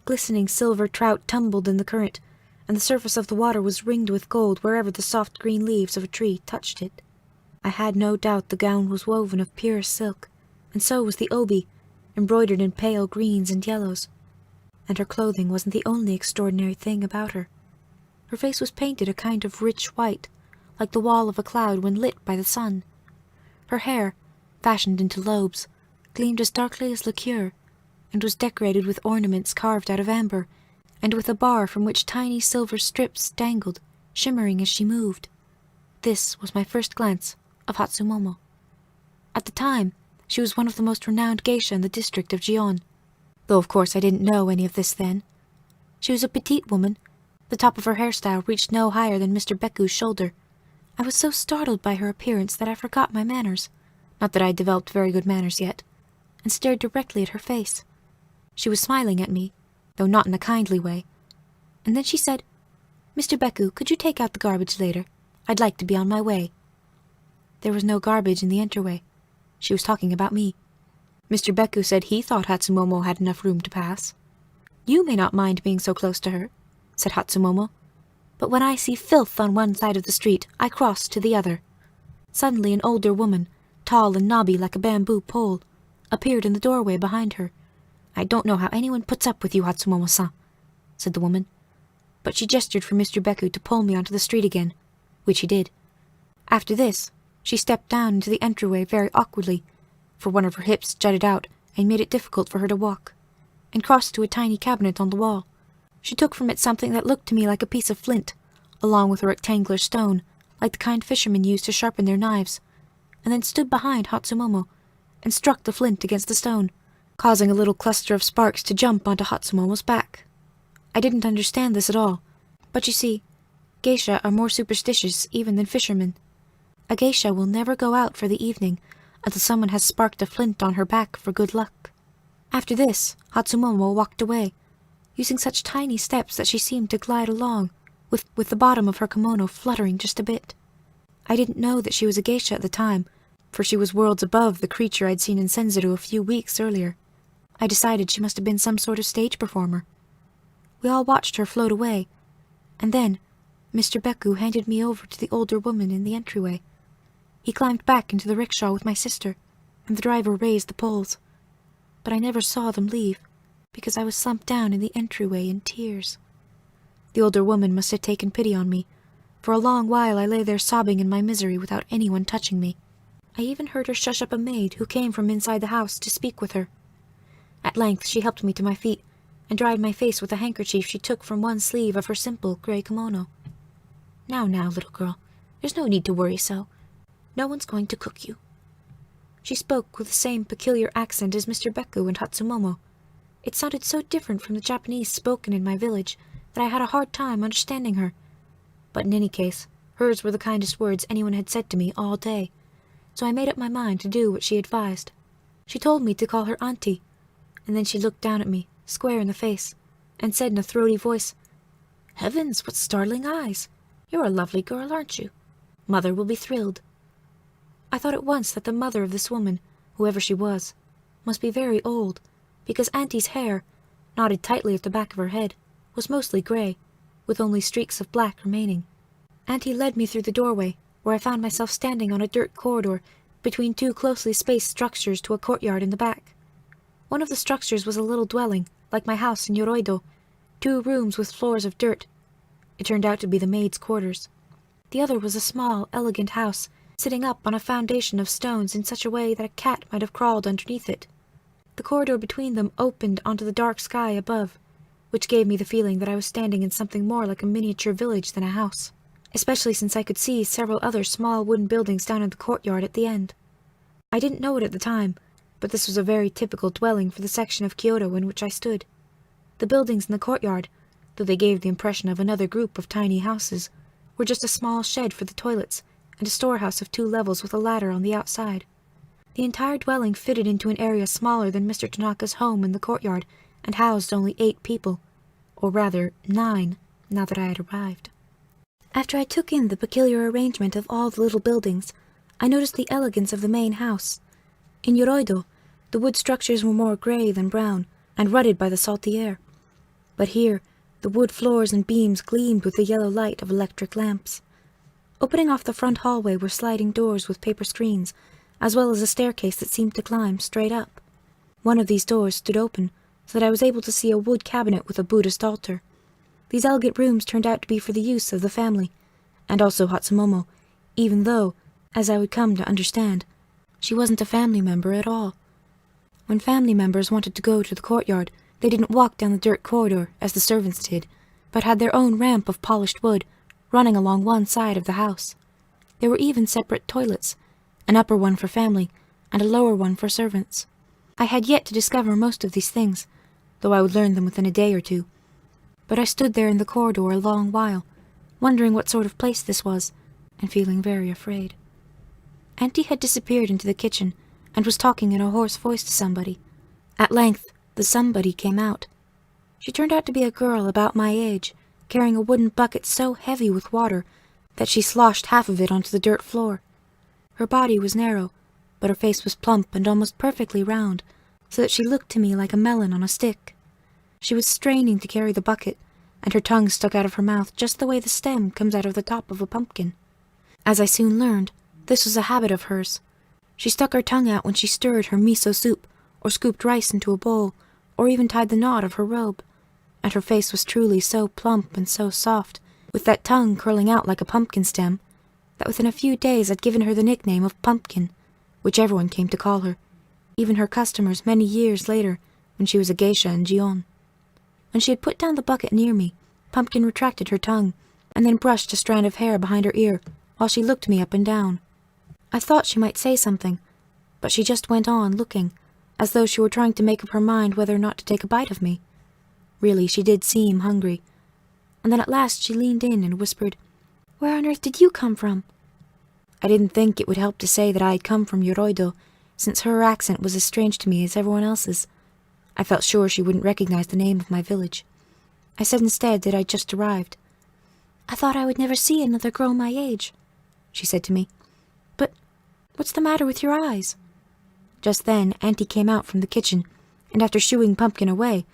Glistening silver trout tumbled in the current, and the surface of the water was ringed with gold wherever the soft green leaves of a tree touched it. I had no doubt the gown was woven of purest silk, and so was the obi, embroidered in pale greens and yellows. And her clothing wasn't the only extraordinary thing about her. Her face was painted a kind of rich white, like the wall of a cloud when lit by the sun. Her hair, fashioned into lobes, gleamed as darkly as lacquer, and was decorated with ornaments carved out of amber, and with a bar from which tiny silver strips dangled, shimmering as she moved. This was my first glance of Hatsumomo. At the time, she was one of the most renowned geisha in the district of Gion, though of course I didn't know any of this then. She was a petite woman. The top of her hairstyle reached no higher than Mr. Beku's shoulder. I was so startled by her appearance that I forgot my manners, not that I had developed very good manners yet, and stared directly at her face. She was smiling at me, though not in a kindly way, and then she said, "Mr. Beku, could you take out the garbage later? I'd like to be on my way." There was no garbage in the entryway. She was talking about me. Mr. Beku said he thought Hatsumomo had enough room to pass. "You may not mind being so close to her," said Hatsumomo, "but when I see filth on one side of the street, I cross to the other." Suddenly an older woman, tall and knobby like a bamboo pole, appeared in the doorway behind her. "I don't know how anyone puts up with you, Hatsumomo-san," said the woman, but she gestured for Mr. Beku to pull me onto the street again, which he did. After this, she stepped down into the entryway very awkwardly, for one of her hips jutted out and made it difficult for her to walk, and crossed to a tiny cabinet on the wall. She took from it something that looked to me like a piece of flint, along with a rectangular stone, like the kind fishermen use to sharpen their knives, and then stood behind Hatsumomo and struck the flint against the stone, causing a little cluster of sparks to jump onto Hatsumomo's back. I didn't understand this at all, but you see, geisha are more superstitious even than fishermen. A geisha will never go out for the evening until someone has sparked a flint on her back for good luck. After this, Hatsumomo walked away, using such tiny steps that she seemed to glide along, with the bottom of her kimono fluttering just a bit. I didn't know that she was a geisha at the time, for she was worlds above the creature I'd seen in Senzaru a few weeks earlier. I decided she must have been some sort of stage performer. We all watched her float away, and then Mr. Beku handed me over to the older woman in the entryway. He climbed back into the rickshaw with my sister, and the driver raised the poles. But I never saw them leave, because I was slumped down in the entryway in tears. The older woman must have taken pity on me. For a long while I lay there sobbing in my misery without anyone touching me. I even heard her shush up a maid who came from inside the house to speak with her. At length she helped me to my feet, and dried my face with a handkerchief she took from one sleeve of her simple grey kimono. Now, little girl, there's no need to worry so. No one's going to cook you." She spoke with the same peculiar accent as Mr. Beku and Hatsumomo. It sounded so different from the Japanese spoken in my village that I had a hard time understanding her. But in any case, hers were the kindest words anyone had said to me all day, so I made up my mind to do what she advised. She told me to call her auntie, and then she looked down at me, square in the face, and said in a throaty voice, "Heavens, what startling eyes! You're a lovely girl, aren't you? Mother will be thrilled." I thought at once that the mother of this woman, whoever she was, must be very old, because Auntie's hair, knotted tightly at the back of her head, was mostly grey, with only streaks of black remaining. Auntie led me through the doorway, where I found myself standing on a dirt corridor between two closely spaced structures to a courtyard in the back. One of the structures was a little dwelling, like my house in Yoroido, 2 rooms with floors of dirt. It turned out to be the maid's quarters. The other was a small, elegant house, sitting up on a foundation of stones in such a way that a cat might have crawled underneath it. The corridor between them opened onto the dark sky above, which gave me the feeling that I was standing in something more like a miniature village than a house, especially since I could see several other small wooden buildings down in the courtyard at the end. I didn't know it at the time, but this was a very typical dwelling for the section of Kyoto in which I stood. The buildings in the courtyard, though they gave the impression of another group of tiny houses, were just a small shed for the toilets and a storehouse of 2 levels with a ladder on the outside. The entire dwelling fitted into an area smaller than Mr. Tanaka's home in the courtyard and housed only 8 people, or rather 9, now that I had arrived. After I took in the peculiar arrangement of all the little buildings, I noticed the elegance of the main house. In Yoroido, the wood structures were more grey than brown, and rutted by the salty air. But here, the wood floors and beams gleamed with the yellow light of electric lamps. Opening off the front hallway were sliding doors with paper screens, as well as a staircase that seemed to climb straight up. One of these doors stood open, so that I was able to see a wood cabinet with a Buddhist altar. These elegant rooms turned out to be for the use of the family, and also Hatsumomo, even though, as I would come to understand, she wasn't a family member at all. When family members wanted to go to the courtyard, they didn't walk down the dirt corridor, as the servants did, but had their own ramp of polished wood, running along one side of the house. There were even separate toilets, an upper one for family, and a lower one for servants. I had yet to discover most of these things, though I would learn them within a day or 2. But I stood there in the corridor a long while, wondering what sort of place this was, and feeling very afraid. Auntie had disappeared into the kitchen, and was talking in a hoarse voice to somebody. At length, the somebody came out. She turned out to be a girl about my age, carrying a wooden bucket so heavy with water that she sloshed half of it onto the dirt floor. Her body was narrow, but her face was plump and almost perfectly round, so that she looked to me like a melon on a stick. She was straining to carry the bucket, and her tongue stuck out of her mouth just the way the stem comes out of the top of a pumpkin. As I soon learned, this was a habit of hers. She stuck her tongue out when she stirred her miso soup, or scooped rice into a bowl, or even tied the knot of her robe, and her face was truly so plump and so soft, with that tongue curling out like a pumpkin stem, that within a few days I'd given her the nickname of Pumpkin, which everyone came to call her, even her customers many years later, when she was a geisha in Gion. When she had put down the bucket near me, Pumpkin retracted her tongue, and then brushed a strand of hair behind her ear, while she looked me up and down. I thought she might say something, but she just went on looking, as though she were trying to make up her mind whether or not to take a bite of me. Really, she did seem hungry. And then at last she leaned in and whispered, "Where on earth did you come from?" I didn't think it would help to say that I had come from Yoroido, since her accent was as strange to me as everyone else's. I felt sure she wouldn't recognize the name of my village. I said instead that I'd just arrived. "I thought I would never see another girl my age," she said to me. What's the matter with your eyes?" Just then Auntie came out from the kitchen, and after shooing Pumpkin away,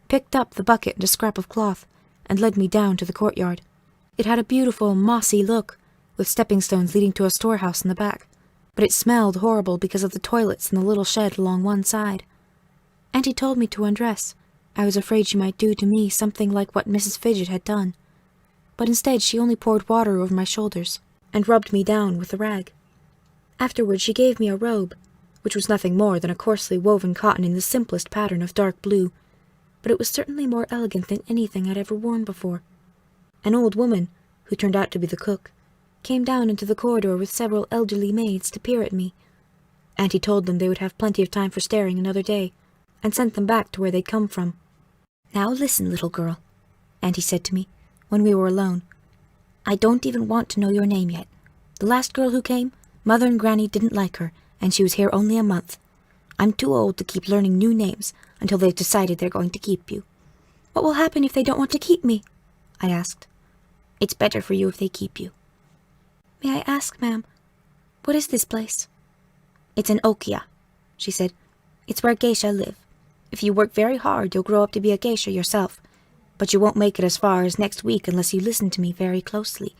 picked up the bucket and a scrap of cloth, and led me down to the courtyard. It had a beautiful, mossy look, with stepping stones leading to a storehouse in the back, but it smelled horrible because of the toilets in the little shed along one side. Auntie told me to undress. I was afraid she might do to me something like what Mrs. Fidget had done, but instead she only poured water over my shoulders and rubbed me down with a rag. Afterwards she gave me a robe, which was nothing more than a coarsely woven cotton in the simplest pattern of dark blue, but it was certainly more elegant than anything I'd ever worn before. An old woman, who turned out to be the cook, came down into the corridor with several elderly maids to peer at me. Auntie told them they would have plenty of time for staring another day, and sent them back to where they'd come from. "Now listen, little girl," Auntie said to me, when we were alone. "I don't even want to know your name yet. The last girl who came, Mother and Granny didn't like her, and she was here only a month. I'm too old to keep learning new names until they've decided they're going to keep you." "What will happen if they don't want to keep me?" I asked. "It's better for you if they keep you." "May I ask, ma'am, what is this place?" "It's an okia," she said. "It's where geisha live. If you work very hard, you'll grow up to be a geisha yourself, but you won't make it as far as next week unless you listen to me very closely,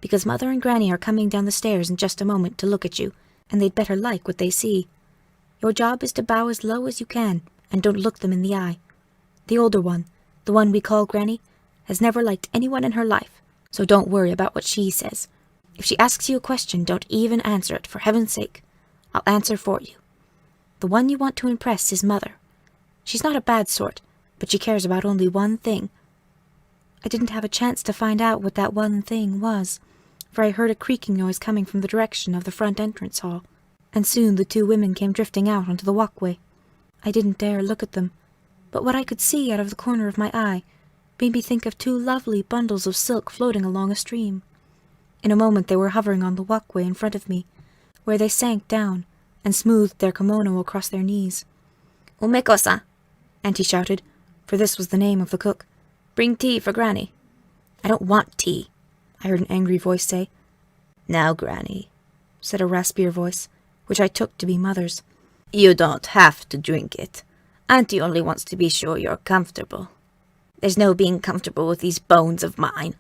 because Mother and Granny are coming down the stairs in just a moment to look at you, and they'd better like what they see. Your job is to bow as low as you can, and don't look them in the eye. The older one, the one we call Granny, has never liked anyone in her life, so don't worry about what she says. If she asks you a question, don't even answer it, for heaven's sake. I'll answer for you. The one you want to impress is Mother. She's not a bad sort, but she cares about only one thing." I didn't have a chance to find out what that one thing was, for I heard a creaking noise coming from the direction of the front entrance hall, and soon the two women came drifting out onto the walkway. I didn't dare look at them, but what I could see out of the corner of my eye made me think of two lovely bundles of silk floating along a stream. In a moment they were hovering on the walkway in front of me, where they sank down and smoothed their kimono across their knees. "Umeko-san," Auntie shouted, for this was the name of the cook. "Bring tea for Granny." "I don't want tea," I heard an angry voice say. "Now, Granny," said a raspier voice, which I took to be Mother's. "You don't have to drink it. Auntie only wants to be sure you're comfortable." "There's no being comfortable with these bones of mine,"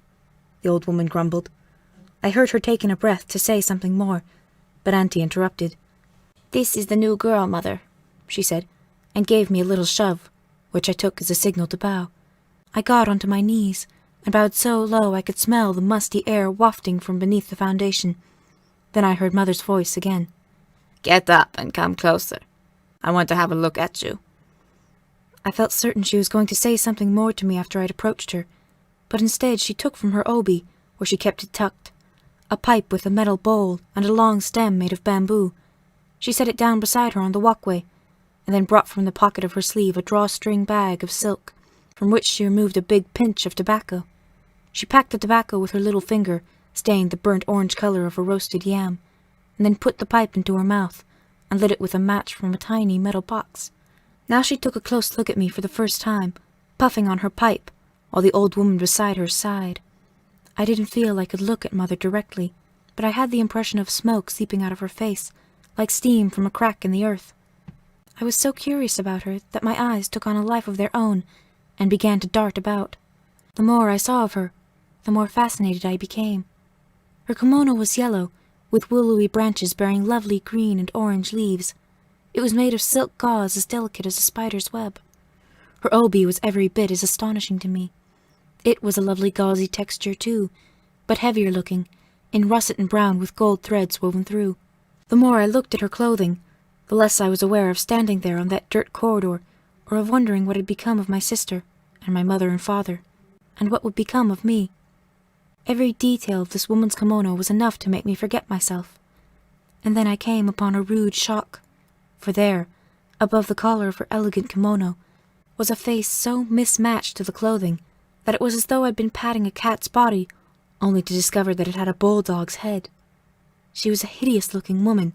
the old woman grumbled. I heard her taking a breath to say something more, but Auntie interrupted. "This is the new girl, Mother," she said, and gave me a little shove, which I took as a signal to bow. I got onto my knees, and bowed so low I could smell the musty air wafting from beneath the foundation. Then I heard Mother's voice again. "Get up and come closer. I want to have a look at you." I felt certain she was going to say something more to me after I'd approached her, but instead she took from her obi, where she kept it tucked, a pipe with a metal bowl and a long stem made of bamboo. She set it down beside her on the walkway, and then brought from the pocket of her sleeve a drawstring bag of silk, from which she removed a big pinch of tobacco. She packed the tobacco with her little finger, stained the burnt orange color of a roasted yam, and then put the pipe into her mouth, and lit it with a match from a tiny metal box. Now she took a close look at me for the first time, puffing on her pipe, while the old woman beside her sighed. I didn't feel I could look at Mother directly, but I had the impression of smoke seeping out of her face, like steam from a crack in the earth. I was so curious about her that my eyes took on a life of their own and began to dart about. The more I saw of her, the more fascinated I became. Her kimono was yellow, with willowy branches bearing lovely green and orange leaves. It was made of silk gauze as delicate as a spider's web. Her obi was every bit as astonishing to me. It was a lovely gauzy texture too, but heavier looking, in russet and brown with gold threads woven through. The more I looked at her clothing, the less I was aware of standing there on that dirt corridor, or of wondering what had become of my sister, and my mother and father, and what would become of me. Every detail of this woman's kimono was enough to make me forget myself. And then I came upon a rude shock, for there, above the collar of her elegant kimono, was a face so mismatched to the clothing that it was as though I'd been patting a cat's body, only to discover that it had a bulldog's head. She was a hideous-looking woman,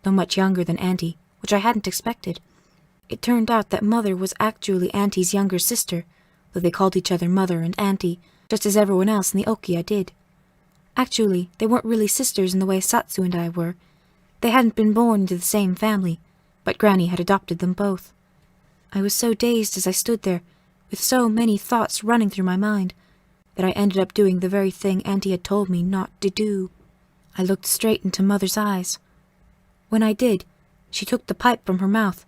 though much younger than Auntie, which I hadn't expected. It turned out that Mother was actually Auntie's younger sister, though they called each other Mother and Auntie, just as everyone else in the Okia did. Actually, they weren't really sisters in the way Satsu and I were. They hadn't been born into the same family, but Granny had adopted them both. I was so dazed as I stood there, with so many thoughts running through my mind, that I ended up doing the very thing Auntie had told me not to do. I looked straight into Mother's eyes. When I did, she took the pipe from her mouth,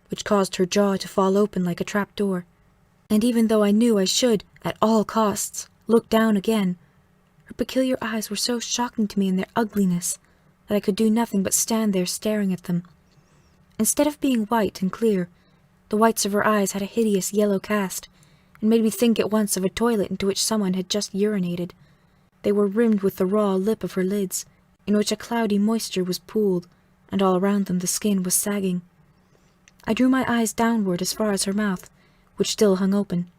which caused her jaw to fall open like a trapdoor. And even though I knew I should, at all costs, look down again, her peculiar eyes were so shocking to me in their ugliness that I could do nothing but stand there staring at them. Instead of being white and clear, the whites of her eyes had a hideous yellow cast, and made me think at once of a toilet into which someone had just urinated. They were rimmed with the raw lip of her lids, in which a cloudy moisture was pooled, and all around them the skin was sagging. I drew my eyes downward as far as her mouth, which still hung open.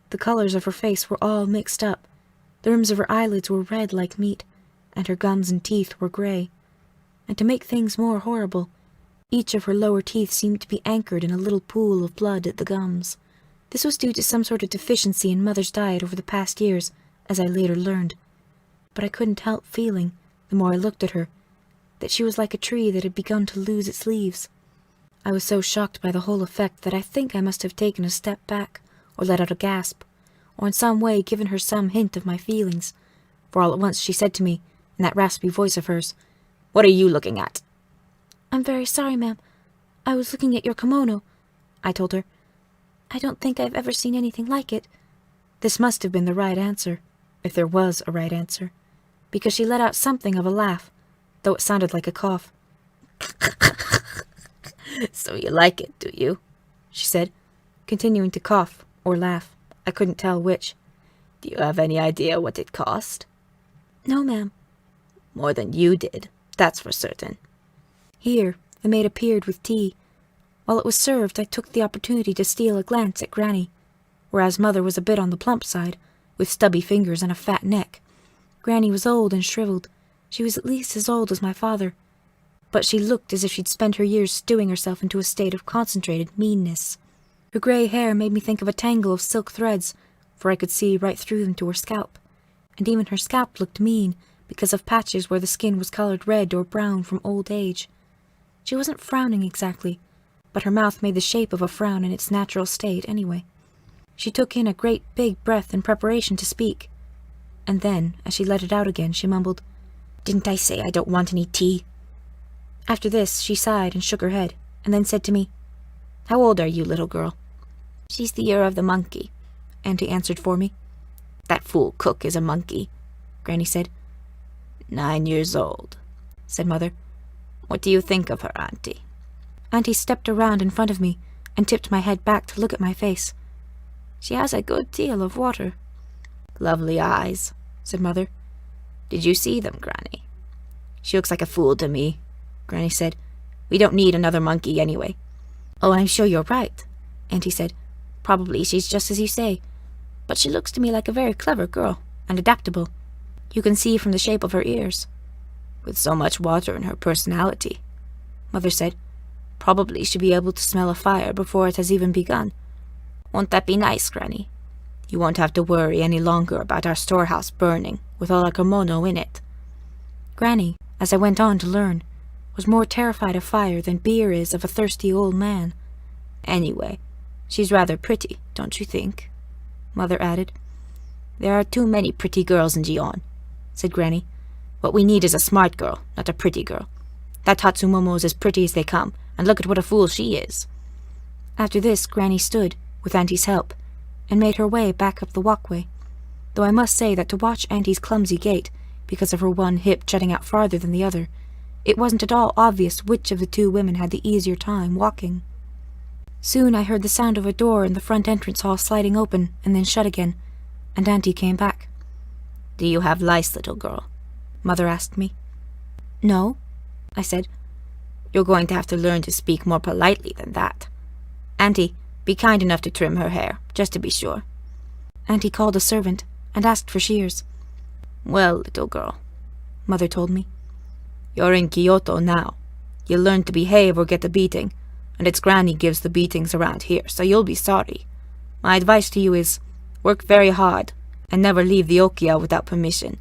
The colors of her face were all mixed up. The rims of her eyelids were red like meat, and her gums and teeth were gray. And to make things more horrible, each of her lower teeth seemed to be anchored in a little pool of blood at the gums. This was due to some sort of deficiency in Mother's diet over the past years, as I later learned. But I couldn't help feeling, the more I looked at her, that she was like a tree that had begun to lose its leaves. I was so shocked by the whole effect that I think I must have taken a step back, or let out a gasp, or in some way given her some hint of my feelings, for all at once she said to me, in that raspy voice of hers, "What are you looking at?" "I'm very sorry, ma'am. I was looking at your kimono," I told her. "I don't think I've ever seen anything like it." This must have been the right answer, if there was a right answer, because she let out something of a laugh, though it sounded like a cough. "So you like it, do you?" she said, continuing to cough or laugh. I couldn't tell which. "Do you have any idea what it cost?" "No, ma'am." "More than you did, that's for certain." Here, the maid appeared with tea. While it was served, I took the opportunity to steal a glance at Granny. Whereas Mother was a bit on the plump side, with stubby fingers and a fat neck, Granny was old and shriveled. She was at least as old as my father, but she looked as if she'd spent her years stewing herself into a state of concentrated meanness. Her grey hair made me think of a tangle of silk threads, for I could see right through them to her scalp, and even her scalp looked mean because of patches where the skin was colored red or brown from old age. She wasn't frowning exactly, but her mouth made the shape of a frown in its natural state anyway. She took in a great big breath in preparation to speak, and then, as she let it out again, she mumbled, "Didn't I say I don't want any tea?" After this, she sighed and shook her head, and then said to me, "How old are you, little girl?" "She's the year of the monkey," Auntie answered for me. "That fool cook is a monkey," Granny said. 9 years old, said Mother. "What do you think of her, Auntie?" Auntie stepped around in front of me and tipped my head back to look at my face. "She has a good deal of water." "Lovely eyes," said Mother. "Did you see them, Granny?" "She looks like a fool to me," Granny said. "We don't need another monkey anyway." "Oh, I'm sure you're right," Auntie said. "Probably she's just as you say, but she looks to me like a very clever girl, and adaptable. You can see from the shape of her ears." "With so much water in her personality," Mother said. "Probably she'll be able to smell a fire before it has even begun. Won't that be nice, Granny? You won't have to worry any longer about our storehouse burning with all our kimono in it." Granny, as I went on to learn, was more terrified of fire than beer is of a thirsty old man. "Anyway, she's rather pretty, don't you think?" Mother added. "There are too many pretty girls in Gion," said Granny. "What we need is a smart girl, not a pretty girl. That Tatsumomo's as pretty as they come, and look at what a fool she is." After this, Granny stood, with Auntie's help, and made her way back up the walkway, though I must say that to watch Auntie's clumsy gait, because of her one hip jutting out farther than the other, it wasn't at all obvious which of the two women had the easier time walking. Soon I heard the sound of a door in the front entrance hall sliding open and then shut again, and Auntie came back. "Do you have lice, little girl?" Mother asked me. "No," I said. "You're going to have to learn to speak more politely than that. Auntie, be kind enough to trim her hair, just to be sure." Auntie called a servant and asked for shears. "Well, little girl," Mother told me, "you're in Kyoto now. You'll learn to behave or get a beating, and it's Granny gives the beatings around here, so you'll be sorry. My advice to you is, work very hard, and never leave the Okia without permission.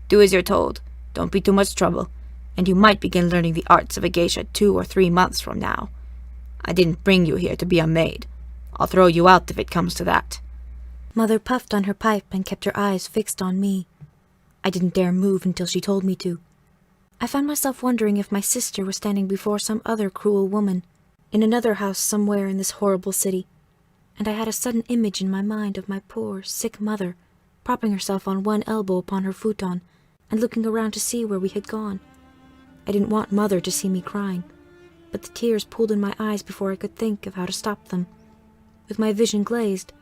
Do as you're told, don't be too much trouble, and you might begin learning the arts of a geisha 2 or 3 months from now. I didn't bring you here to be a maid. I'll throw you out if it comes to that." Mother puffed on her pipe and kept her eyes fixed on me. I didn't dare move until she told me to. I found myself wondering if my sister was standing before some other cruel woman, in another house somewhere in this horrible city, and I had a sudden image in my mind of my poor, sick mother, propping herself on one elbow upon her futon and looking around to see where we had gone. I didn't want Mother to see me crying, but the tears pooled in my eyes before I could think of how to stop them. With my vision glazed,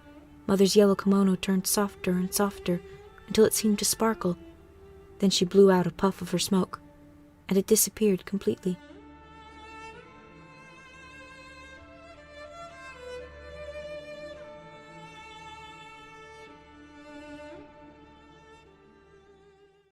Mother's yellow kimono turned softer and softer until it seemed to sparkle. Then she blew out a puff of her smoke, and it disappeared completely.